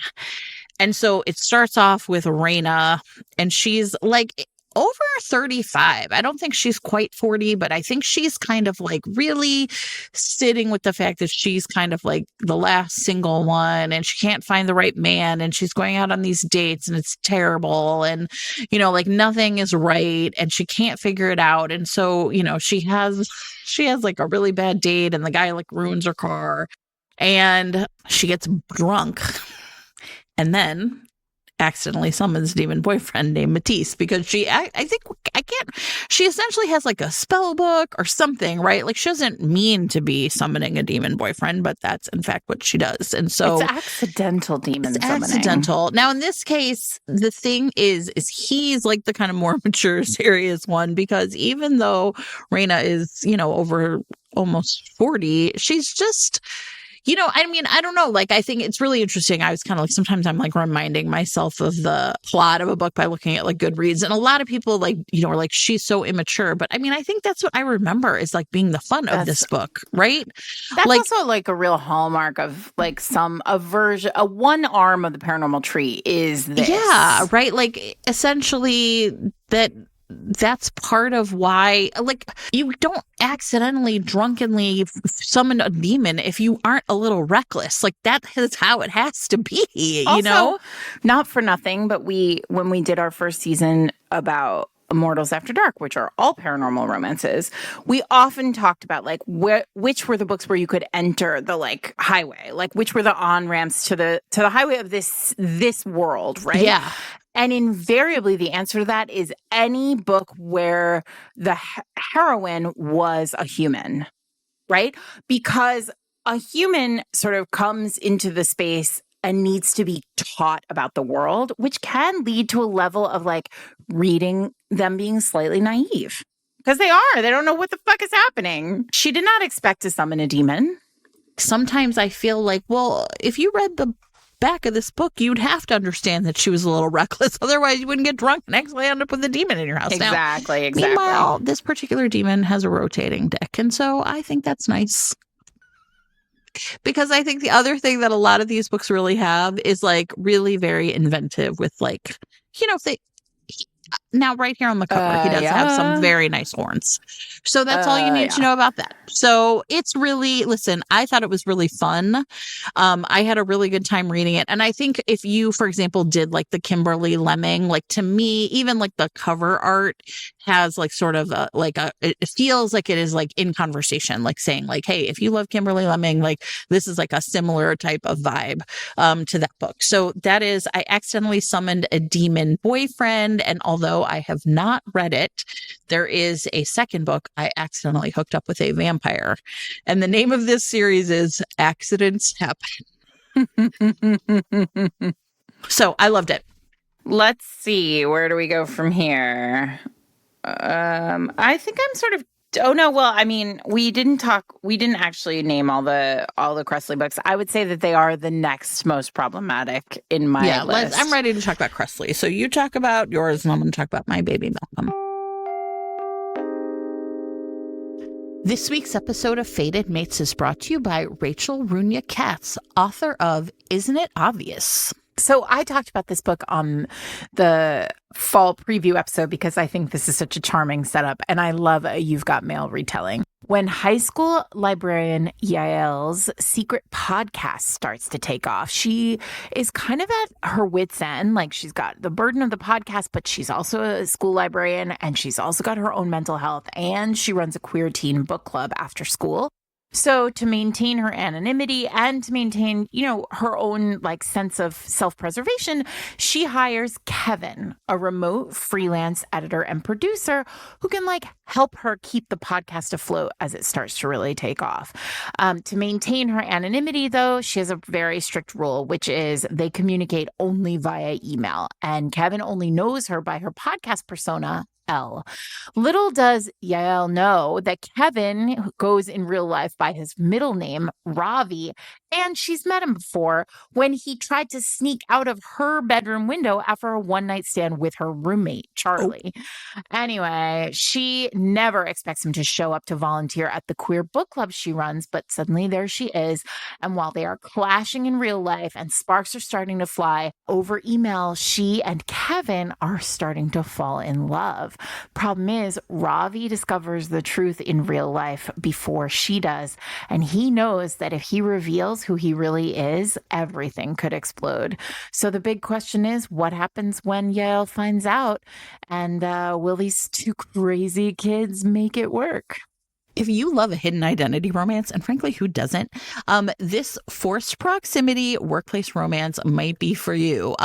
And so it starts off with Raina, and she's like over 35. I don't think she's quite 40, but I think she's kind of like really sitting with the fact that she's kind of like the last single one, and she can't find the right man, and she's going out on these dates and it's terrible, and you know, like nothing is right, and she can't figure it out. And so, you know, she has like a really bad date, and the guy like ruins her car, and she gets drunk and then accidentally summons a demon boyfriend named Matisse, because she essentially has like a spell book or something, right? Like she doesn't mean to be summoning a demon boyfriend, but that's in fact what she does. And so it's accidental demon summoning. Accidental. Now in this case, the thing is he's like the kind of more mature, serious one, because even though Raina is, you know, over almost 40, she's just, you know, I mean, I don't know. Like, I think it's really interesting. I was kind of like, sometimes I'm like reminding myself of the plot of a book by looking at like Goodreads. And a lot of people like, you know, are like, she's so immature. But I mean, I think that's what I remember is like being the fun of this book, right? That's like, also like a real hallmark of like a version, a one arm of the paranormal tree is this. Yeah, right. Like, essentially that's part of why, like, you don't accidentally drunkenly summon a demon if you aren't a little reckless. Like, that is how it has to be, also, you know? Not for nothing, but when we did our first season about Immortals After Dark, which are all paranormal romances, we often talked about like which were the books where you could enter the like highway, like which were the on-ramps to the highway of this world, right? Yeah. And invariably, the answer to that is any book where the heroine was a human, right? Because a human sort of comes into the space and needs to be taught about the world, which can lead to a level of like reading them being slightly naive. Because they don't know what the fuck is happening. She did not expect to summon a demon. Sometimes I feel like, well, if you read the back of this book, you'd have to understand that she was a little reckless. Otherwise, you wouldn't get drunk and actually end up with a demon in your house. Exactly. Meanwhile, this particular demon has a rotating deck. And so I think that's nice. Because I think the other thing that a lot of these books really have is like really very inventive with like, you know, now right here on the cover, he does have some very nice horns. So that's all you need to know about that. So it's really, listen, I thought it was really fun. I had a really good time reading it. And I think if you, for example, did like the Kimberly Lemming, like to me, even like the cover art has like sort of it feels like it is like in conversation, like saying like, hey, if you love Kimberly Lemming, like this is like a similar type of vibe to that book. So that is I Accidentally Summoned a Demon Boyfriend. And although I have not read it, there is a second book, I Accidentally Hooked Up with a Vampire. And the name of this series is Accidents Happen. So I loved it. Let's see. Where do we go from here? I think I'm sort of. Oh no! Well, I mean, we didn't actually name all the Cressley books. I would say that they are the next most problematic in my list. I'm ready to talk about Cressley. So you talk about yours, and I'm going to talk about my baby Malcolm. This week's episode of Fated Mates is brought to you by Rachel Runya Katz, author of Isn't It Obvious? So I talked about this book on the fall preview episode because I think this is such a charming setup, and I love a You've Got Mail retelling. When high school librarian Yael's secret podcast starts to take off, she is kind of at her wit's end. Like, she's got the burden of the podcast, but she's also a school librarian, and she's also got her own mental health, and she runs a queer teen book club after school. So to maintain her anonymity and to maintain, her own like sense of self-preservation, she hires Kevin, a remote freelance editor and producer who can like help her keep the podcast afloat as it starts to really take off. To maintain her anonymity, though, she has a very strict rule, which is they communicate only via email, and Kevin only knows her by her podcast persona, L. Little does Yael know that Kevin goes in real life by his middle name, Ravi, and she's met him before when he tried to sneak out of her bedroom window after a one-night stand with her roommate, Charlie. Anyway, she never expects him to show up to volunteer at the queer book club she runs, but suddenly there she is. And while they are clashing in real life and sparks are starting to fly over email, she and Kevin are starting to fall in love. Problem is, Ravi discovers the truth in real life before she does, and he knows that if he reveals who he really is, everything could explode. So the big question is, what happens when Yael finds out? And will these two crazy kids make it work? If you love a hidden identity romance, and frankly, who doesn't, this forced proximity workplace romance might be for you.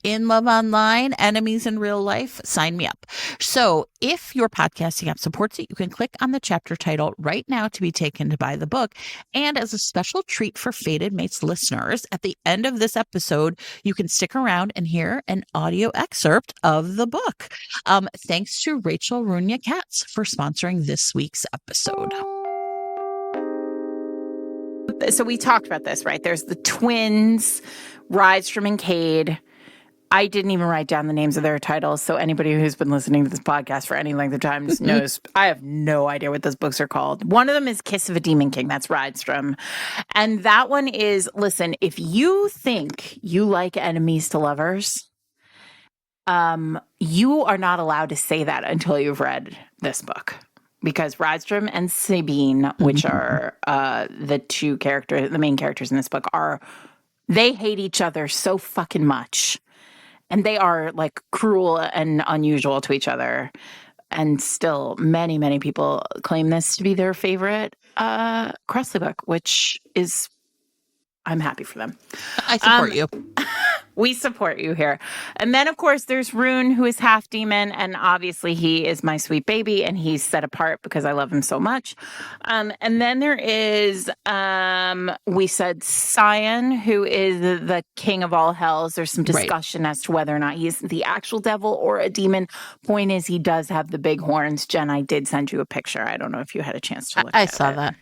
In love online, enemies in real life, sign me up. So if your podcasting app supports it, you can click on the chapter title right now to be taken to buy the book. And as a special treat for Fated Mates listeners, at the end of this episode, you can stick around and hear an audio excerpt of the book. Thanks to Rachel Runya Katz for sponsoring this week's episode. So we talked about this, right? There's the twins, Rydstrom and Cade. I didn't even write down the names of their titles, so anybody who's been listening to this podcast for any length of time just knows I have no idea what those books are called. One of them is Kiss of a Demon King. That's Rydstrom. And that one is, listen, if you think you like enemies to lovers, you are not allowed to say that until you've read this book. Because Rydstrom and Sabine, which are the main characters in this book, they hate each other so fucking much. And they are like cruel and unusual to each other. And still many, many people claim this to be their favorite Cressley book, which is, I'm happy for them. I support you. We support you here. And then, of course, there's Rune, who is half demon. And obviously, he is my sweet baby. And he's set apart because I love him so much. And then there is, we said Sion, who is the king of all hells. There's some discussion as to whether or not he's the actual devil or a demon. Point is, he does have the big horns. Jen, I did send you a picture. I don't know if you had a chance to look at it. I saw that.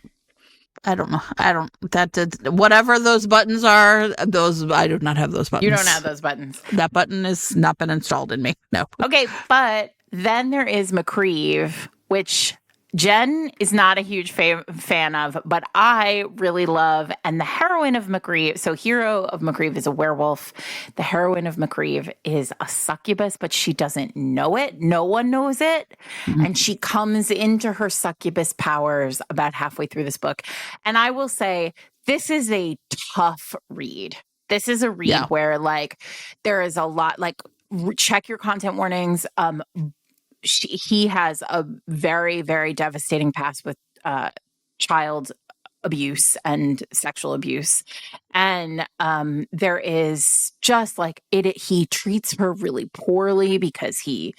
I don't know. Whatever those buttons are, I do not have those buttons. You don't have those buttons. That button has not been installed in me. No. Okay, but then there is McCreeve, which Jen is not a huge fan of, but I really love. And the heroine of McCreeve, so hero of McCreeve is a werewolf. The heroine of McCreeve is a succubus, but she doesn't know it. No one knows it. Mm-hmm. And she comes into her succubus powers about halfway through this book. And I will say, this is a tough read. This is a read where like there is a lot, like check your content warnings. He has a very, very devastating past with child abuse and sexual abuse. And there is just like he treats her really poorly because he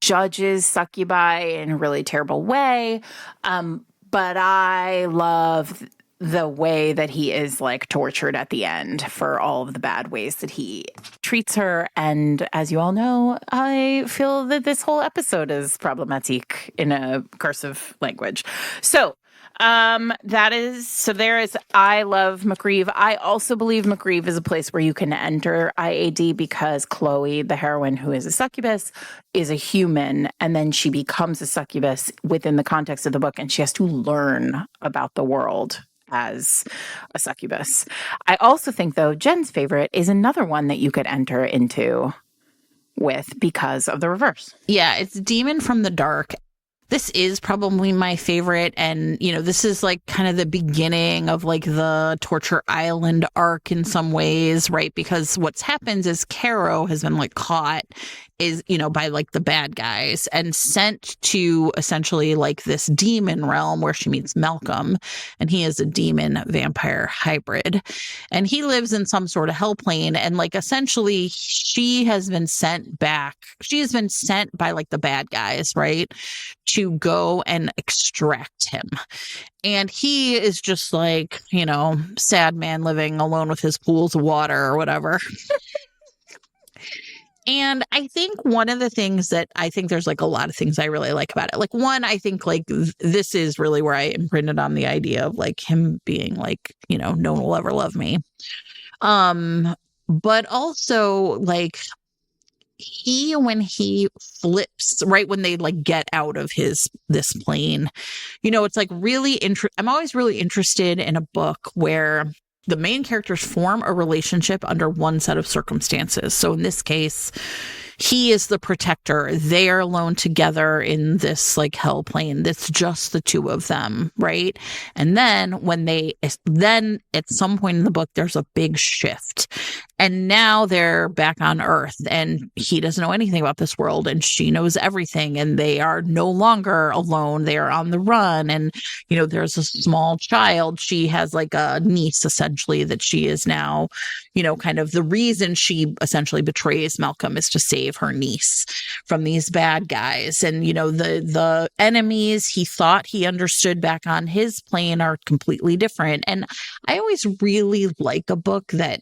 judges succubi in a really terrible way. But I love the way that he is like tortured at the end for all of the bad ways that he treats her. And as you all know, I feel that this whole episode is problematic in a cursive language. So there is, I love McCreeve. I also believe McCreeve is a place where you can enter IAD because Chloe, the heroine who is a succubus, is a human, and then she becomes a succubus within the context of the book, and she has to learn about the world as a succubus. I also think, though, Jen's favorite is another one that you could enter into. with because of the reverse. Yeah, it's Demon from the Dark. This is probably my favorite. And, you know, this is like kind of the beginning of like the Torture Island arc in some ways, right? Because what's happened is Caro has been like caught by like the bad guys and sent to essentially like this demon realm where she meets Malcolm. And he is a demon vampire hybrid. And he lives in some sort of hell plane. And like essentially she has been sent back. She has been sent by like the bad guys, right? To go and extract him. And he is just like, you know, sad man living alone with his pools of water or whatever. And I think one of the things that I think there's like a lot of things I really like about it. Like one, I think like this is really where I imprinted on the idea of like him being like, you know, no one will ever love me. But also like when he flips, right when they like get out of this plane, you know, it's like really I'm always really interested in a book where the main characters form a relationship under one set of circumstances. So in this case, he is the protector. They are alone together in this like hell plane. That's just the two of them, right? And then then at some point in the book, there's a big shift. And now they're back on Earth and he doesn't know anything about this world and she knows everything and they are no longer alone. They are on the run. And, you know, there's a small child. She has like a niece essentially that she is now, you know, kind of the reason she essentially betrays Malcolm is to save her niece from these bad guys. And, you know, the enemies he thought he understood back on his plane are completely different. And I always really like a book that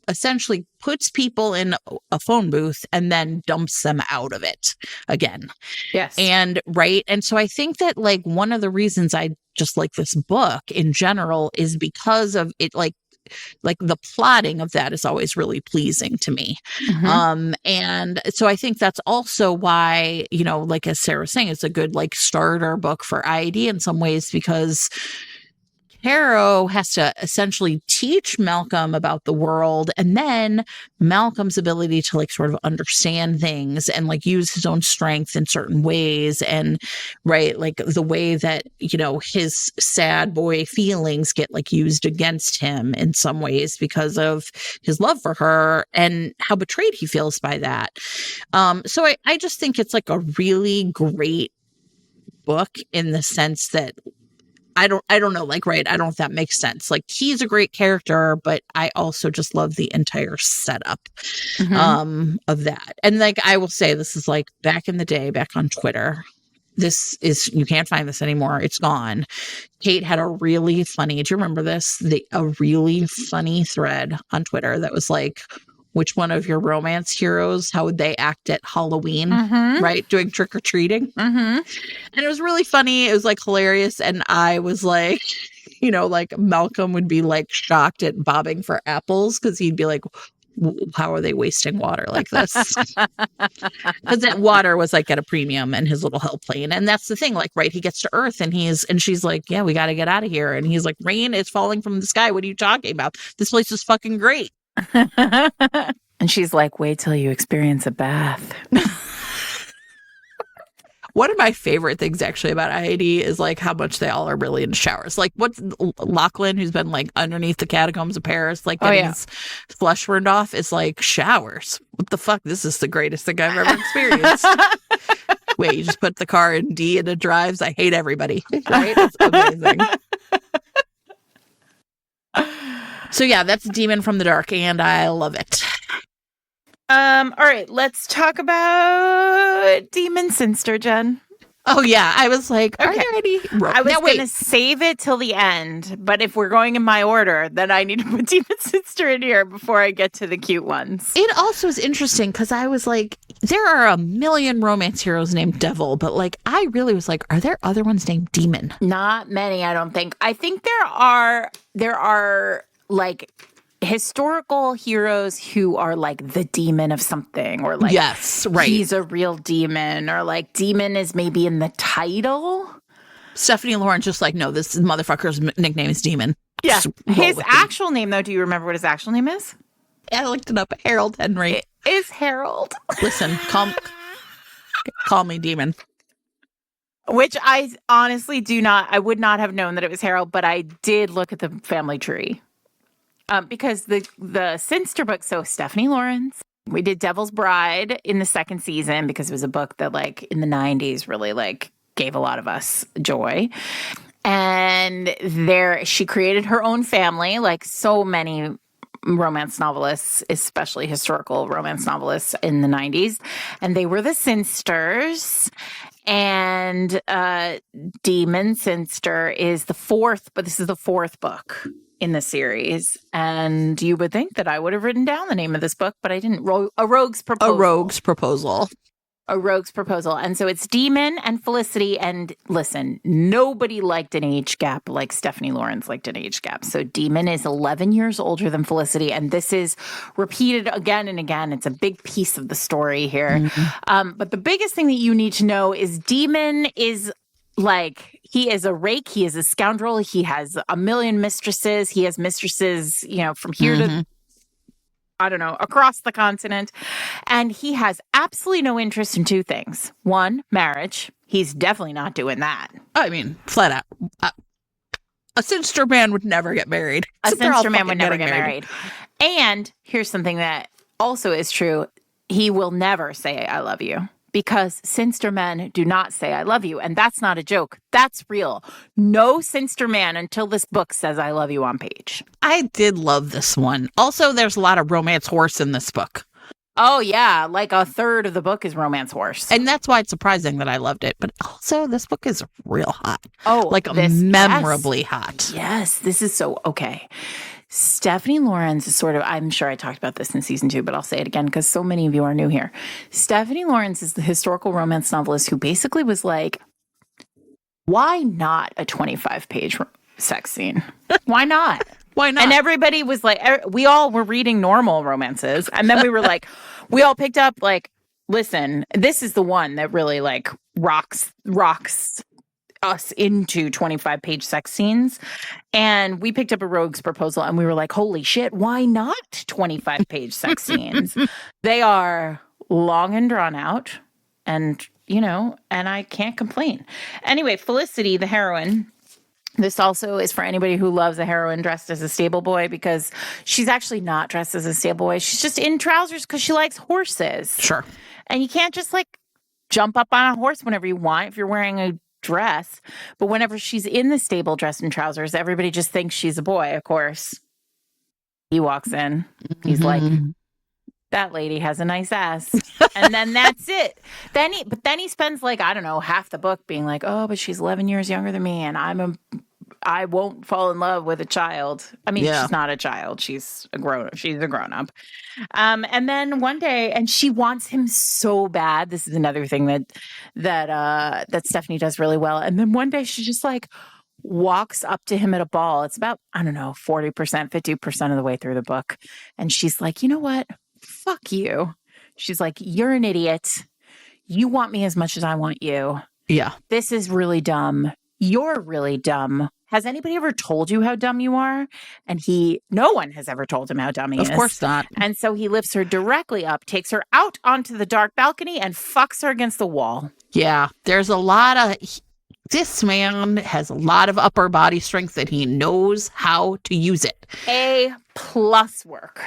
essentially puts people in a phone booth and then dumps them out of it again. Yes. And right. And so I think that like one of the reasons I just like this book in general is because of it, like the plotting of that is always really pleasing to me. Mm-hmm. And so I think that's also why, you know, like as Sarah was saying, it's a good like starter book for ID in some ways, because Caro has to essentially teach Malcolm about the world, and then Malcolm's ability to like sort of understand things and like use his own strength in certain ways. And right, like the way that, you know, his sad boy feelings get like used against him in some ways because of his love for her and how betrayed he feels by that. So I just think it's like a really great book in the sense that I don't know, like, right. I don't know if that makes sense. Like, he's a great character, but I also just love the entire setup of that. And like, I will say this is like back in the day, back on Twitter, you can't find this anymore. It's gone. Kate had a really funny, do you remember this? A really funny thread on Twitter that was like, which one of your romance heroes, how would they act at Halloween, right? Doing trick-or-treating. Mm-hmm. And it was really funny. It was like hilarious. And I was like, you know, like Malcolm would be like shocked at bobbing for apples because he'd be like, how are they wasting water like this? Because that water was like at a premium in his little hell plane. And that's the thing, like, right, he gets to Earth and she's like, yeah, we got to get out of here. And he's like, rain is falling from the sky. What are you talking about? This place is fucking great. And she's like, wait till you experience a bath. One of my favorite things actually about IAD is like how much they all are really into showers. Like what's Lachlan, who's been like underneath the catacombs of Paris, like getting his flesh burned off, is like showers. What the fuck? This is the greatest thing I've ever experienced. Wait, you just put the car in D and it drives. I hate everybody. Right? It's amazing. So yeah, that's Demon from the Dark, and I love it. All right, let's talk about Demon Sinster, Jen. Oh yeah, I was like, are there any? I was going to save it till the end, but if we're going in my order, then I need to put Demon Sinster in here before I get to the cute ones. It also is interesting because I was like, there are a million romance heroes named Devil, but like, I really was like, are there other ones named Demon? Not many, I don't think. I think there are like historical heroes who are like the demon of something, or like, yes, right, he's a real demon, or like demon is maybe in the title. Stephanie Lawrence just like, no, this motherfucker's nickname is Demon. Yeah. His actual name, though, do you remember what his actual name is? I looked it up. Harold Henry. is Harold. Listen, call me demon. Which I honestly I would not have known that it was Harold, but I did look at the family tree. Because the Sinster book, so Stephanie Lawrence, we did Devil's Bride in the second season because it was a book that like in the 90s really like gave a lot of us joy. And she created her own family, like so many romance novelists, especially historical romance novelists in the 90s. And they were the Sinsters. And Demon Sinster is the fourth, but this is the fourth book in the series. And you would think that I would have written down the name of this book, but I didn't. A Rogue's Proposal. A Rogue's Proposal. A Rogue's Proposal. And so it's Demon and Felicity. And listen, nobody liked an age gap like Stephanie Lawrence liked an age gap. So Demon is 11 years older than Felicity. And this is repeated again and again. It's a big piece of the story here. Mm-hmm. But the biggest thing that you need to know is Demon is like, he is a rake. He is a scoundrel. He has a million mistresses. He has mistresses, from here to, I don't know, across the continent. And he has absolutely no interest in two things. One, marriage. He's definitely not doing that. I mean, flat out. A Sinster man would never get married. A Sinster man would never get married. And here's something that also is true. He will never say, I love you. Because Sinster men do not say, I love you. And that's not a joke. That's real. No Sinster man until this book says, I love you on page. I did love this one. Also, there's a lot of romance horse in this book. Oh, yeah. Like a third of the book is romance horse. And that's why it's surprising that I loved it. But also, this book is real hot. Oh, like memorably hot. Yes. This is so okay. Stephanie Lawrence is sort of, I'm sure I talked about this in season 2, but I'll say it again because so many of you are new here. Stephanie Lawrence is the historical romance novelist who basically was like, why not a 25-page sex scene? Why not? Why not? And everybody was like, we all were reading normal romances. And then we were like, we all picked up like, listen, this is the one that really like rocks us into 25-page sex scenes. And we picked up A Rogue's Proposal and we were like, holy shit, why not 25-page sex scenes? They are long and drawn out and, and I can't complain. Anyway, Felicity, the heroine, this also is for anybody who loves a heroine dressed as a stable boy because she's actually not dressed as a stable boy. She's just in trousers because she likes horses. Sure. And you can't just like jump up on a horse whenever you want if you're wearing a dress, but whenever she's in the stable dressed in trousers, everybody just thinks she's a boy. Of course, he walks in. He's like, that lady has a nice ass. And then that's it. Then he spends like, I don't know, half the book being like, oh, but she's 11 years younger than me and I won't fall in love with a child. I mean, She's not a child. She's a grown up. And then one day, and she wants him so bad. This is another thing that Stephanie does really well. And then one day she just like walks up to him at a ball. It's about, I don't know, 40%, 50% of the way through the book. And she's like, you know what? Fuck you. She's like, you're an idiot. You want me as much as I want you. Yeah. This is really dumb. You're really dumb. Has anybody ever told you how dumb you are? And no one has ever told him how dumb he is. Of course not. And so he lifts her directly up, takes her out onto the dark balcony and fucks her against the wall. Yeah. There's a lot of, this man has a lot of upper body strength and he knows how to use it. A+ work.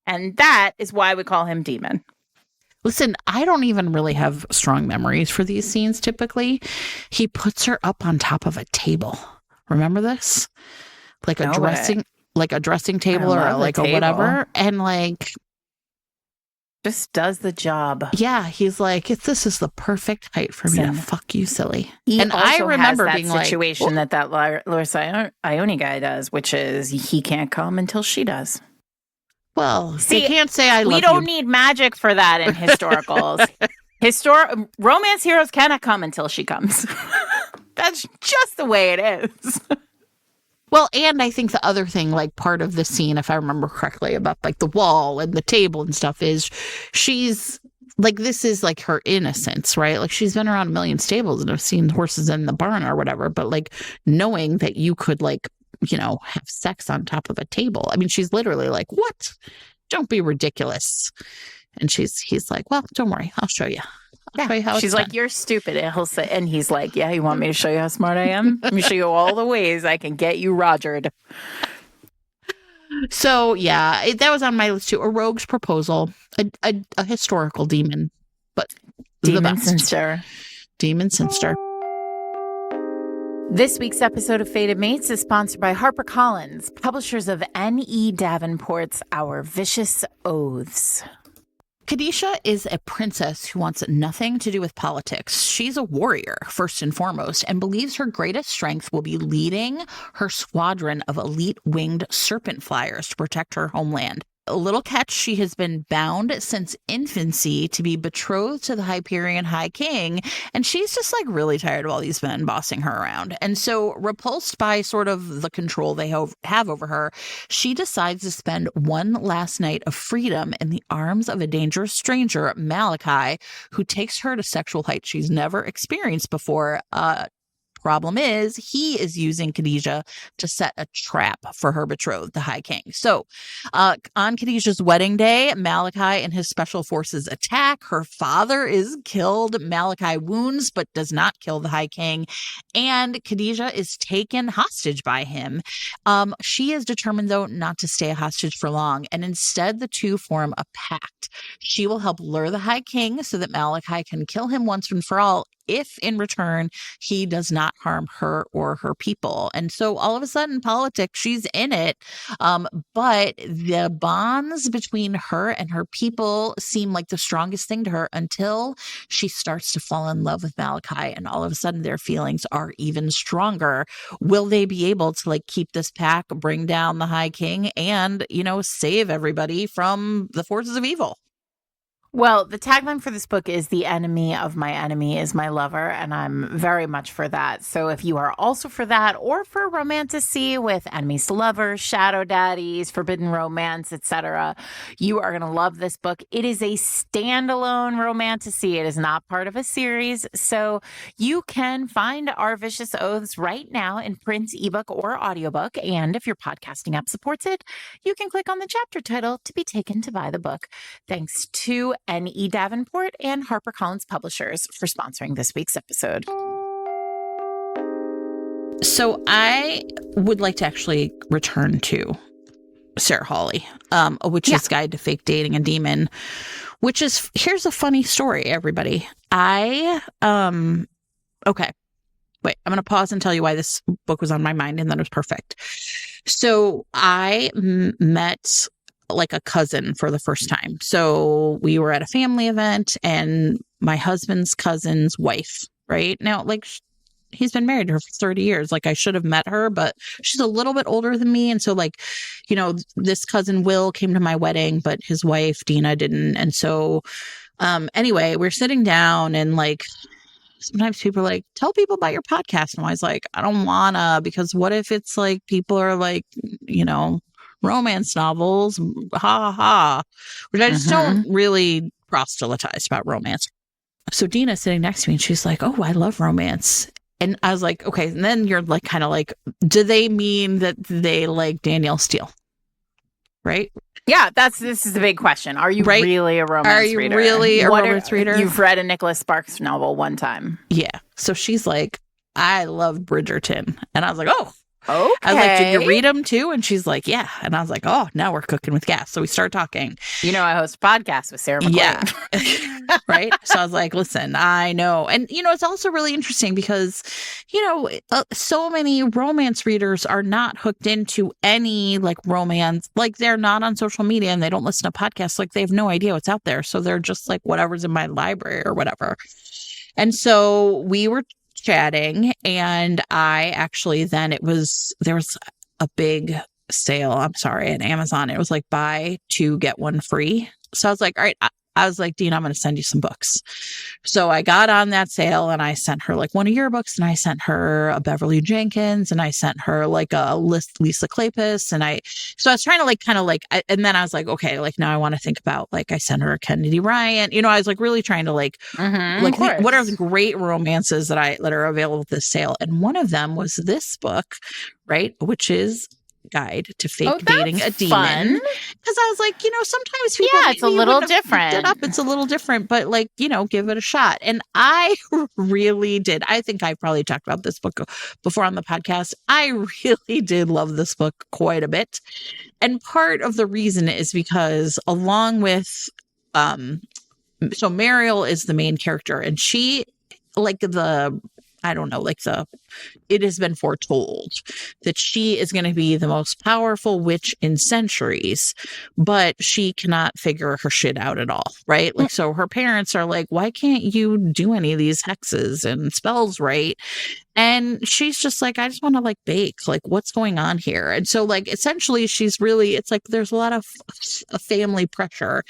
And that is why we call him Demon. Listen, I don't even really have strong memories for these scenes typically. He puts her up on top of a table. Remember this? Like a dressing table or like a whatever. And like just does the job. Yeah, he's like, this is the perfect height for me to fuck you, silly. And I remember being like, situation that Larissa Ione guy does, which is he can't come until she does. Well, see, you can't say I love you. We don't need magic for that in historicals. Romance heroes cannot come until she comes. That's just the way it is. Well, and I think the other thing, like part of the scene, if I remember correctly, about like the wall and the table and stuff is she's like, this is like her innocence, right? Like she's been around a million stables and have seen horses in the barn or whatever, but like knowing that you could like, have sex on top of a table. I mean, she's literally like, what? Don't be ridiculous. And he's like, well, don't worry. I'll show you. I'll show you how She's it's like, done. you're stupid. And he's like, yeah, you want me to show you how smart I am? Let me show you all the ways I can get you Rogered. So yeah, that was on my list too. A rogue's proposal, a historical demon, but Demon Sinster. Demon Sinster. This week's episode of Fated Mates is sponsored by HarperCollins, publishers of N.E. Davenport's Our Vicious Oaths. Khadijah is a princess who wants nothing to do with politics. She's a warrior, first and foremost, and believes her greatest strength will be leading her squadron of elite winged serpent flyers to protect her homeland. A little catch, she has been bound since infancy to be betrothed to the Hyperion High King, and she's just like really tired of all these men bossing her around. And so, repulsed by sort of the control they have over her, she decides to spend one last night of freedom in the arms of a dangerous stranger, Malachi, who takes her to sexual heights she's never experienced before. Problem is, he is using Khadijah to set a trap for her betrothed, the High King. So, on Khadijah's wedding day, Malachi and his special forces attack. Her father is killed. Malachi wounds, but does not kill the High King. And Khadijah is taken hostage by him. She is determined, though, not to stay a hostage for long. And instead, the two form a pact. She will help lure the High King so that Malachi can kill him once and for all, if in return he does not harm her or her people. And so all of a sudden, politics, she's in it. But the bonds between her and her people seem like the strongest thing to her until she starts to fall in love with Malachi. And all of a sudden their feelings are even stronger. Will they be able to like keep this pact, bring down the High King, and, save everybody from the forces of evil? Well, the tagline for this book is "The enemy of my enemy is my lover," and I'm very much for that. So if you are also for that, or for romantasy with enemies to lovers, shadow daddies, forbidden romance, etc., you are going to love this book. It is a standalone romantasy. It is not part of a series. So you can find Our Vicious Oaths right now in print, ebook, or audiobook. And if your podcasting app supports it, you can click on the chapter title to be taken to buy the book. Thanks to N.E. Davenport and HarperCollins Publishers for sponsoring this week's episode. So I would like to actually return to Sarah Hawley, A Witch's Guide to Fake Dating a Demon, which is, here's a funny story, everybody. Okay. Wait, I'm going to pause and tell you why this book was on my mind, and then it was perfect. So I met like a cousin for the first time. So we were at a family event, and my husband's cousin's wife, right? Now, like, he's been married to her for 30 years. Like, I should have met her, but she's a little bit older than me. And so, like, this cousin Will came to my wedding, but his wife, Dina, didn't. And so, anyway, we're sitting down, and like, sometimes people are like, tell people about your podcast. And I was like, I don't wanna, because what if it's like people are like, romance novels, ha ha ha, which I just don't really proselytize about romance. So Dina's sitting next to me, and she's like, oh, I love romance. And I was like, okay. And then you're like, kind of like, do they mean that they like Danielle Steele? Right? Yeah, this is the big question. Are you really a romance reader? Are you really a romance reader? You've read a Nicholas Sparks novel one time. Yeah. So she's like, I love Bridgerton. And I was like, oh. Okay. I was like, did you read them too? And she's like, yeah. And I was like, oh, now we're cooking with gas. So we start talking. I host a podcast with Sarah McLean. Yeah. Right. So I was like, listen, I know. And, it's also really interesting because, so many romance readers are not hooked into any like romance. Like, they're not on social media and they don't listen to podcasts. Like, they have no idea what's out there. So they're just like whatever's in my library or whatever. And so we were chatting, and I actually there was a big sale, I'm sorry, at Amazon. It was like buy two get one free. So I was like, all right, I was like, Dean, I'm going to send you some books. So I got on that sale, and I sent her like one of your books, and I sent her a Beverly Jenkins, and I sent her like a Lisa Kleypas. And so I was trying to and then I was like, okay, like now I want to think about, like, I sent her a Kennedy Ryan, I was like really trying to what are the great romances that are available at this sale. And one of them was this book, right? Which is guide to fake dating a demon. Fun. Because I was like, sometimes people, it's a little different. It's a little different, but like, give it a shot. And I really did. I think I probably talked about this book before on the podcast. I really did love this book quite a bit. And part of the reason is because along with, so Mariel is the main character, and she, it has been foretold that she is going to be the most powerful witch in centuries, but she cannot figure her shit out at all, right? Like, so her parents are like, why can't you do any of these hexes and spells right? And she's just like, I just want to like bake. Like, what's going on here? And so like, essentially it's like, there's a lot of family pressure.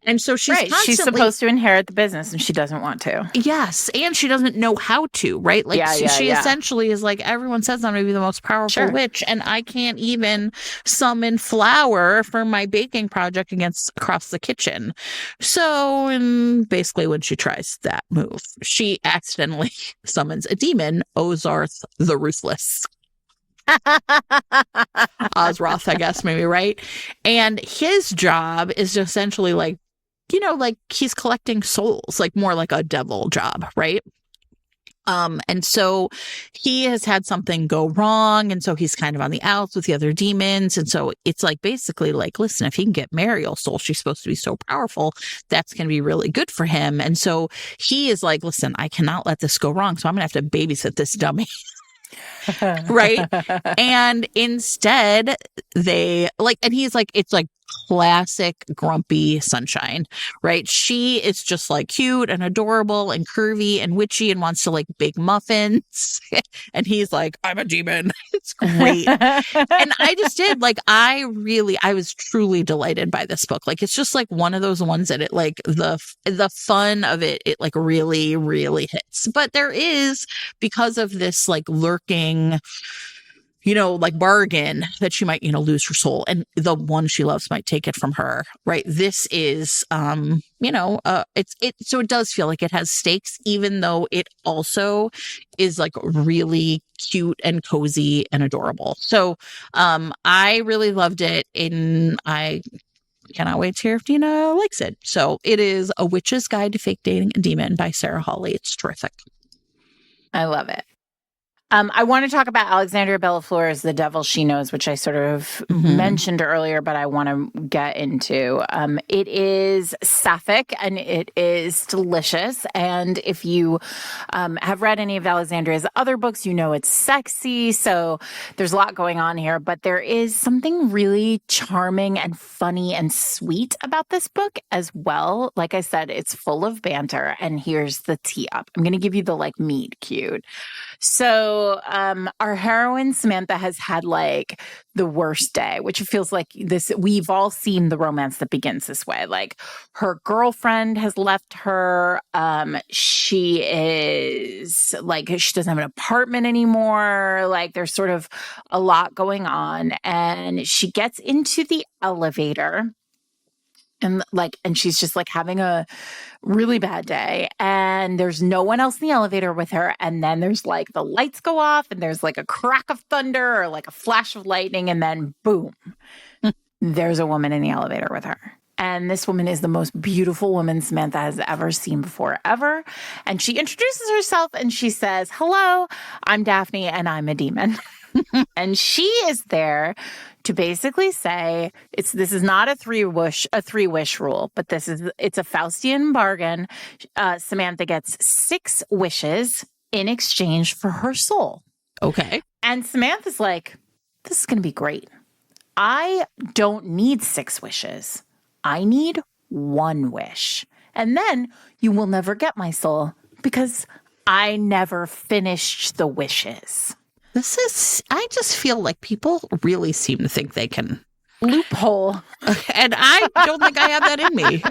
And so she's supposed to inherit the business and she doesn't want to. Yes. And she doesn't know how to, right? Like she essentially is like, everyone says I'm going to be the most powerful witch, and I can't even summon flour for my baking project across the kitchen. So, and basically when she tries that move, she accidentally summons a demon, Ozarth the Ruthless. Ozroth, I guess, maybe, right? And his job is to essentially like, like he's collecting souls, like more like a devil job, right? And so he has had something go wrong, and so he's kind of on the outs with the other demons. And so it's like basically like, listen, if he can get Mariel's soul, she's supposed to be so powerful, that's going to be really good for him. And so he is like, listen, I cannot let this go wrong, so I'm gonna have to babysit this dummy. Right. And instead they like, and he's like, it's like classic grumpy Sunshine, right? She is just like cute and adorable and curvy and witchy and wants to like bake muffins. And he's like, I'm a demon. It's great. And I just did like, I was truly delighted by this book. Like, it's just like one of those ones that it like the fun of it like really, really hits. But there is, because of this like lurking, like bargain that she might, lose her soul, and the one she loves might take it from her, right? This is, so it does feel like it has stakes, even though it also is like really cute and cozy and adorable. So, I really loved it, and I cannot wait to hear if Dina likes it. So it is A Witch's Guide to Fake Dating a Demon by Sarah Hawley. It's terrific. I love it. I want to talk about Alexandria Bellaflora's The Devil She Knows, which I sort of mentioned earlier, but I want to get into. It is sapphic and it is delicious. And if you have read any of Alexandria's other books, it's sexy. So there's a lot going on here, but there is something really charming and funny and sweet about this book as well. Like I said, it's full of banter, and here's the tee up. I'm going to give you the like meet cute. So our heroine Samantha has had like the worst day, which it feels like this. We've all seen the romance that begins this way. Like, her girlfriend has left her. She is like, she doesn't have an apartment anymore. Like, there's sort of a lot going on, and she gets into the elevator. And she's just like having a really bad day, and there's no one else in the elevator with her. And then there's like the lights go off, and there's like a crack of thunder or like a flash of lightning, and then boom, there's a woman in the elevator with her. And this woman is the most beautiful woman Samantha has ever seen before, ever. And she introduces herself and she says, "Hello, I'm Daphne and I'm a demon." And she is there to basically say this is not a three wish rule, but it's a Faustian bargain. Samantha gets 6 wishes in exchange for her soul. Okay. And Samantha's like, this is going to be great. I don't need 6 wishes. I need 1 wish. And then you will never get my soul because I never finished the wishes. I just feel like people really seem to think they can loophole. And I don't think I have that in me.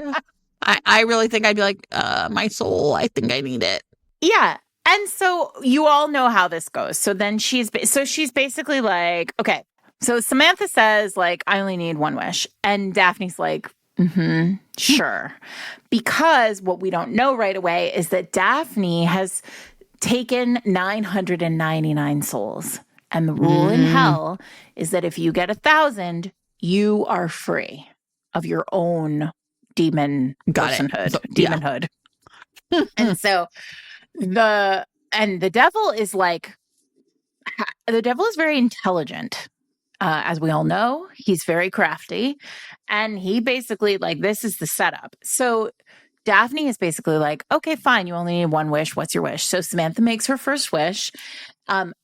I really think I'd be like, my soul, I think I need it. Yeah. And so you all know how this goes. So then she's basically like, okay. So Samantha says like, I only need 1 wish. And Daphne's like, sure. Because what we don't know right away is that Daphne has taken 999 souls And the rule in hell is that if you get 1,000, you are free of your own demon personhood, demonhood. And so the devil is like, the devil is very intelligent. As we all know, he's very crafty. And he basically, like, this is the setup. So Daphne is basically like, okay, fine, you only need one wish. What's your wish? So Samantha makes her first wish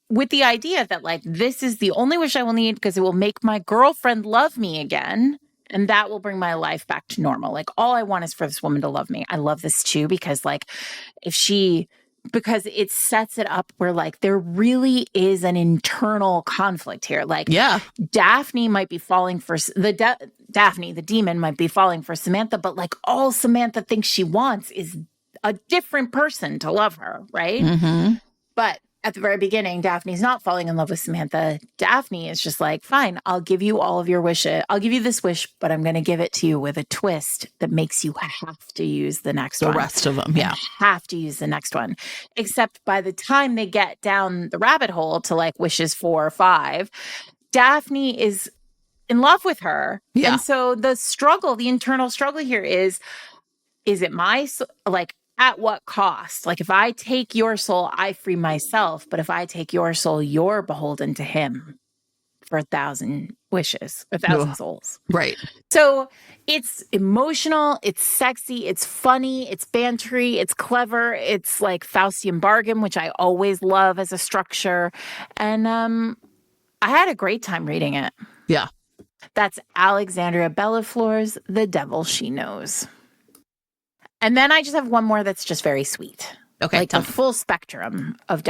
with the idea that, like, this is the only wish I will need because it will make my girlfriend love me again. And that will bring my life back to normal. Like, all I want is for this woman to love me. I love this too, because, like, because it sets it up where, like, there really is an internal conflict here. Like, Daphne might be falling for Daphne, the demon, might be falling for Samantha, but, like, all Samantha thinks she wants is a different person to love her, right? But at the very beginning, Daphne's not falling in love with Samantha. Daphne is just like, fine, I'll give you all of your wishes. I'll give you this wish, but I'm going to give it to you with a twist that makes you have to use the next one. The rest of them, yeah. Have to use the next one. Except by the time they get down the rabbit hole to, like, wishes 4 or 5, Daphne is in love with her. Yeah. And so the internal struggle here is it my, like, at what cost? Like, if I take your soul, I free myself. But if I take your soul, you're beholden to him for 1,000 wishes, 1,000 souls. Right. So it's emotional, it's sexy, it's funny, it's bantery, it's clever, it's like Faustian bargain, which I always love as a structure. And I had a great time reading it. Yeah. That's Alexandria Bellaflour's The Devil She Knows. And then I just have one more that's just very sweet. Okay. Like a full spectrum of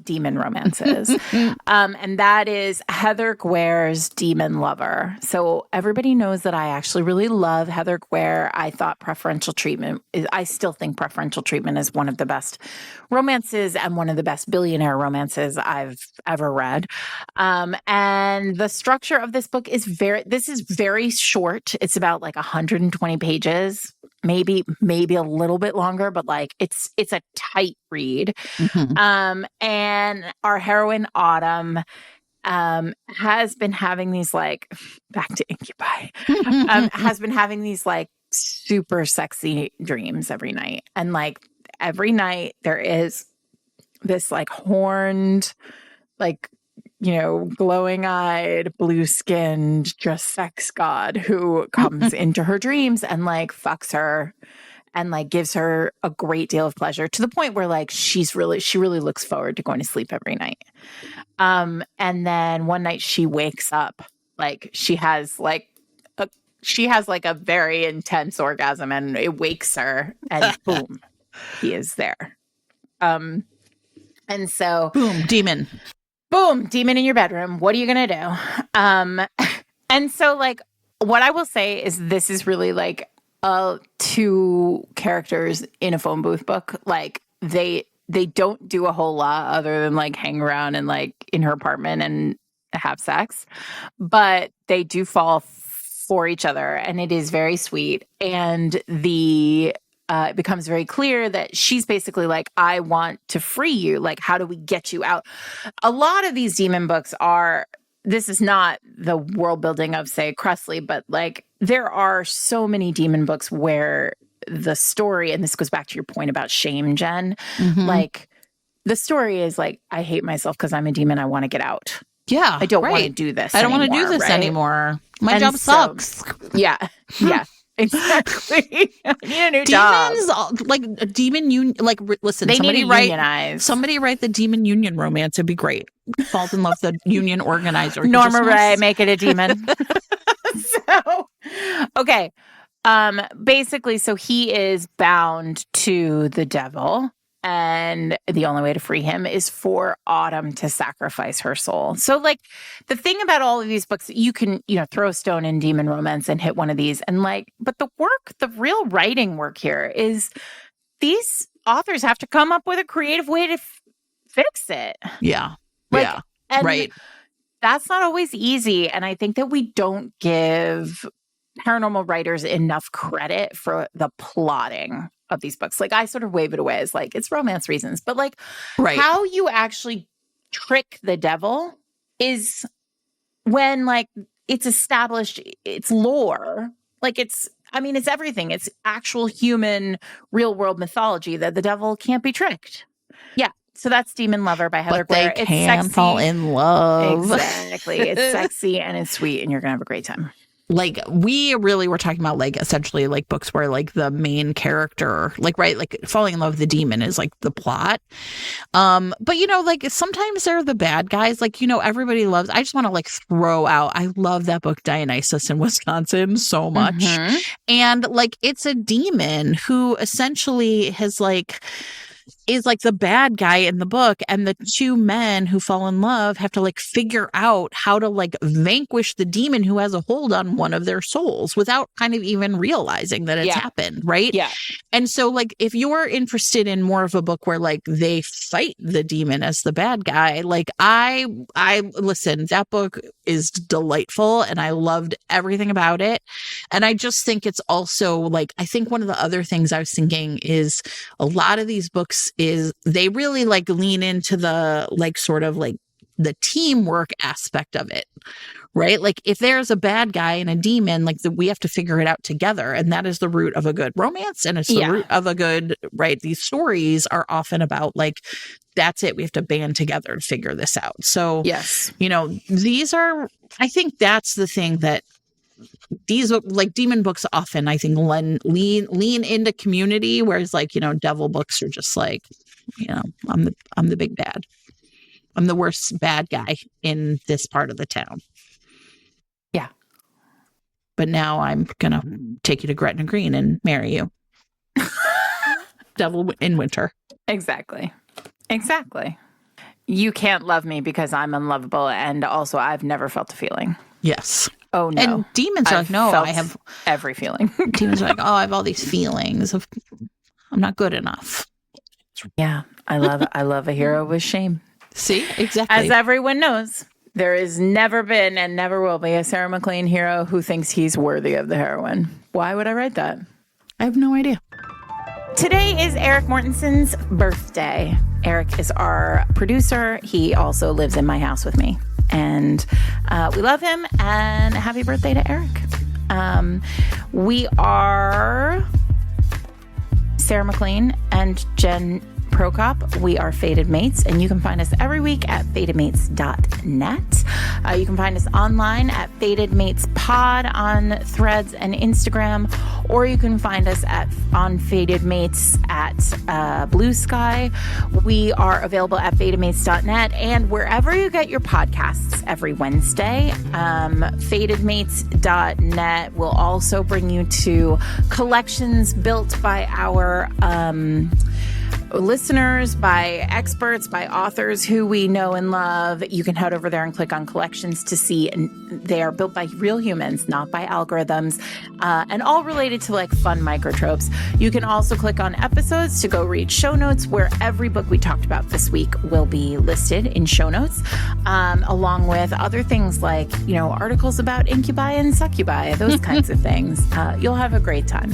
demon romances. And that is Heather Guare's Demon Lover. So everybody knows that I actually really love Heather Guare. I still think Preferential Treatment is one of the best romances and one of the best billionaire romances I've ever read. And the structure of this book is very short. It's about like 120 pages. Maybe a little bit longer, but, like, it's a tight read. And our heroine Autumn has been having these, like, back to Incubi, has been having these, like, super sexy dreams every night. And, like, every night there is this, like, horned, like, you know, glowing-eyed, blue-skinned, just sex god who comes into her dreams and, like, fucks her and, like, gives her a great deal of pleasure to the point where, like, she really looks forward to going to sleep every night. And then one night she wakes up, like, she has like a very intense orgasm, and it wakes her, and boom, he is there. And so boom, demon. Boom, demon in your bedroom. What are you going to do? And so, like, what I will say is this is really like 2 characters in a phone booth book. Like, they don't do a whole lot other than, like, hang around and, like, in her apartment and have sex. But they do fall for each other, and it is very sweet. And it becomes very clear that she's basically like, I want to free you. Like, how do we get you out? A lot of these demon books this is not the world building of, say, Cressley, but, like, there are so many demon books where the story, and this goes back to your point about shame, Jen, like, the story is like, I hate myself because I'm a demon. I want to get out. Yeah. I don't want to do this. I don't want to do this anymore. My job sucks. Yeah. Yeah. Exactly. You need a new job. Demons, like a demon union. Like, listen, somebody write the demon union romance. It'd be great. Falls in love with the union organizer. Norma Ray, make it a demon. So, okay. Basically, so he is bound to the devil, and the only way to free him is for Autumn to sacrifice her soul. So, like, the thing about all of these books, you can, you know, throw a stone in demon romance and hit one of these, and, like, but the real writing work here is these authors have to come up with a creative way to fix it. Yeah. Like, yeah. And right. That's not always easy, and I think that we don't give paranormal writers enough credit for the plotting of these books. Like, I sort of wave it away as, like, it's romance reasons, but, like, how you actually trick the devil is when like it's established, it's lore, like it's everything. It's actual human real world mythology that the devil can't be tricked. Yeah. So that's Demon Lover by Heather Blair. They can fall in love. Exactly. It's sexy and it's sweet and you're going to have a great time. Like we really were talking about like essentially like books where like the main character, like, right, like falling in love with the demon is like the plot. But you know, like sometimes they're the bad guys. Like, you know, everybody loves, I just want to like throw out, I love that book Dionysus in Wisconsin so much. And like it's a demon who essentially has like is like the bad guy in the book, and the two men who fall in love have to like figure out how to like vanquish the demon who has a hold on one of their souls without kind of even realizing that it's happened, right? Yeah. And so like if you're interested in more of a book where like they fight the demon as the bad guy, like I listen, that book is delightful and I loved everything about it. And I just think it's also like, I think one of the other things I was thinking is a lot of these books is they really like lean into the like sort of like the teamwork aspect of it, right? Like if there's a bad guy and a demon, like we have to figure it out together. And that is the root of a good romance. And it's the root of a good, right? These stories are often about like, that's it. We have to band together to figure this out. So, yes, you know, these are, I think that's the thing that these like demon books often I think lean into community, whereas like, you know, devil books are just like, you know, I'm the big bad. I'm the worst bad guy in this part of the town. Yeah. But now I'm gonna take you to Gretna Green and marry you. Devil in winter. Exactly. You can't love me because I'm unlovable, and also I've never felt a feeling. Yes. Oh no. And demons are like, no, I have every feeling. Demons are like, oh, I have all these feelings of I'm not good enough. Yeah. I love a hero with shame. See? Exactly. As everyone knows, there has never been and never will be a Sarah McLean hero who thinks he's worthy of the heroine. Why would I write that? I have no idea. Today is Eric Mortenson's birthday. Eric is our producer. He also lives in my house with me. And we love him, and happy birthday to Eric. We are Sarah McLean and Jen Prokop. We are Fated Mates, and you can find us every week at fatedmates.net. You can find us online at Fated Mates Pod on Threads and Instagram, or you can find us on Fated Mates at Blue Sky. We are available at fatedmates.net and wherever you get your podcasts every Wednesday. Fatedmates.net will also bring you to collections built by our listeners, by experts, by authors who we know and love. You can head over there and click on collections to see. And they are built by real humans, not by algorithms, and all related to like fun microtropes. You can also click on episodes to go read show notes, where every book we talked about this week will be listed in show notes, along with other things like, you know, articles about incubi and succubi, those kinds of things. You'll have a great time.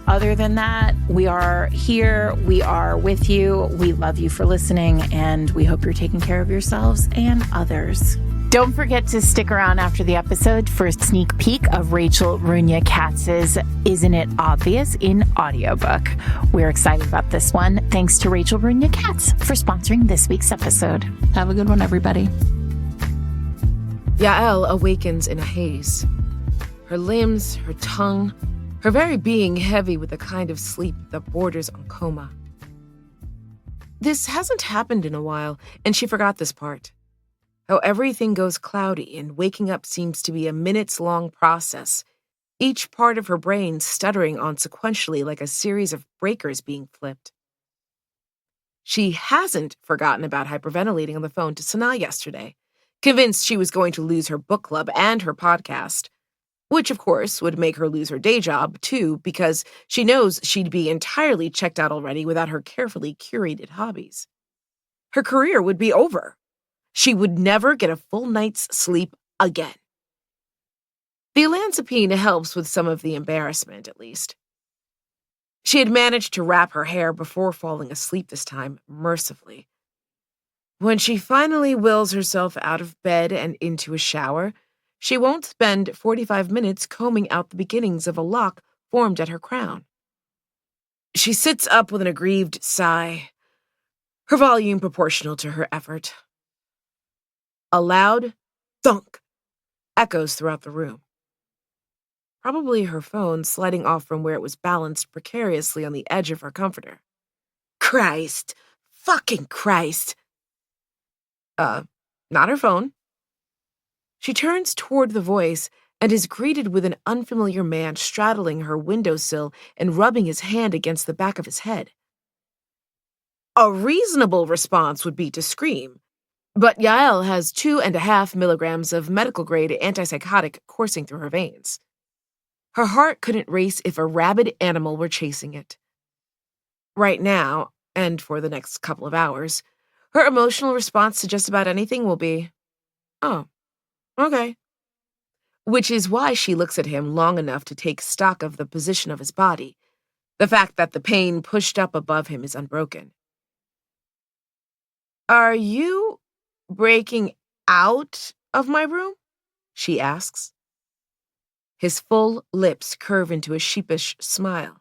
Other than that, we are here. We are with you. We love you for listening, and we hope you're taking care of yourselves and others. Don't forget to stick around after the episode for a sneak peek of Rachel Runya Katz's Isn't It Obvious in audiobook. We're excited about this one. Thanks to Rachel Runya Katz for sponsoring this week's episode. Have a good one, everybody. Yael awakens in a haze. Her limbs, her tongue, her very being heavy with a kind of sleep that borders on coma. This hasn't happened in a while, and she forgot this part. How everything goes cloudy and waking up seems to be a minutes-long process, each part of her brain stuttering on sequentially like a series of breakers being flipped. She hasn't forgotten about hyperventilating on the phone to Sanaa yesterday, convinced she was going to lose her book club and her podcast, which, of course, would make her lose her day job, too, because she knows she'd be entirely checked out already without her carefully curated hobbies. Her career would be over. She would never get a full night's sleep again. The olanzapine helps with some of the embarrassment, at least. She had managed to wrap her hair before falling asleep this time, mercifully. When she finally wills herself out of bed and into a shower, she won't spend 45 minutes combing out the beginnings of a lock formed at her crown. She sits up with an aggrieved sigh, her volume proportional to her effort. A loud thunk echoes throughout the room. Probably her phone sliding off from where it was balanced precariously on the edge of her comforter. Christ! Fucking Christ! Not her phone. She turns toward the voice and is greeted with an unfamiliar man straddling her windowsill and rubbing his hand against the back of his head. A reasonable response would be to scream, but Yael has 2.5 milligrams of medical-grade antipsychotic coursing through her veins. Her heart couldn't race if a rabid animal were chasing it. Right now, and for the next couple of hours, her emotional response to just about anything will be, oh, okay. Which is why she looks at him long enough to take stock of the position of his body, the fact that the pain pushed up above him is unbroken. Are you breaking out of my room? She asks. His full lips curve into a sheepish smile.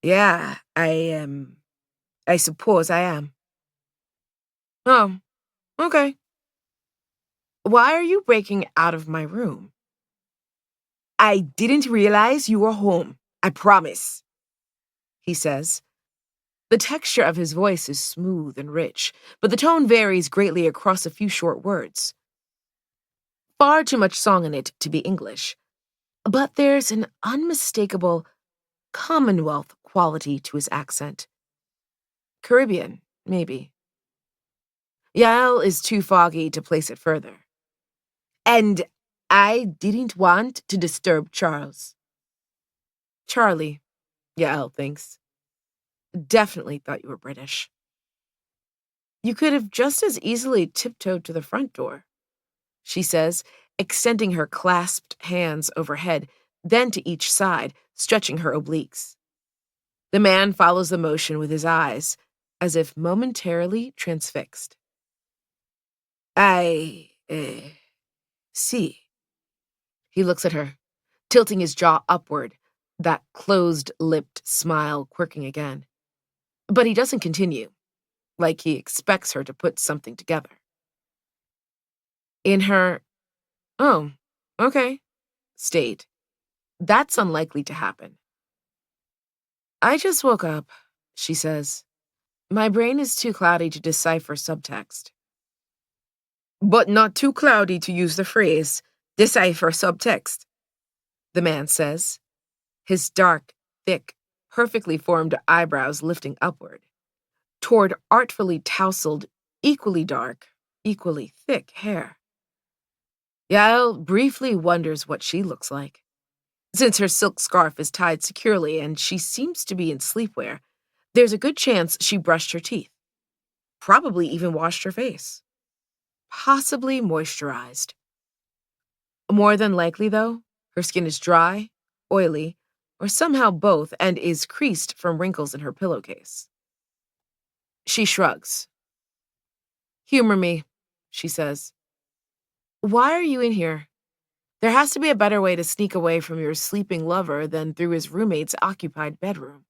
Yeah, I suppose I am. Oh, okay. Why are you breaking out of my room? I didn't realize you were home, I promise, he says. The texture of his voice is smooth and rich, but the tone varies greatly across a few short words. Far too much song in it to be English, but there's an unmistakable Commonwealth quality to his accent. Caribbean, maybe. Yael is too foggy to place it further. And I didn't want to disturb Charles. Charlie, Yael thinks. Definitely thought you were British. You could have just as easily tiptoed to the front door, she says, extending her clasped hands overhead, then to each side, stretching her obliques. The man follows the motion with his eyes, as if momentarily transfixed. I see. He looks at her, tilting his jaw upward, that closed-lipped smile quirking again. But he doesn't continue, like he expects her to put something together. In her, oh, okay, state, that's unlikely to happen. I just woke up, she says. My brain is too cloudy to decipher subtext. But not too cloudy to use the phrase, decipher subtext, the man says, his dark, thick, perfectly formed eyebrows lifting upward, toward artfully tousled, equally dark, equally thick hair. Yael briefly wonders what she looks like. Since her silk scarf is tied securely and she seems to be in sleepwear, there's a good chance she brushed her teeth. Probably even washed her face. Possibly moisturized. More than likely, though, her skin is dry, oily, or somehow both, and is creased from wrinkles in her pillowcase. She shrugs. Humor me, she says. Why are you in here? There has to be a better way to sneak away from your sleeping lover than through his roommate's occupied bedroom.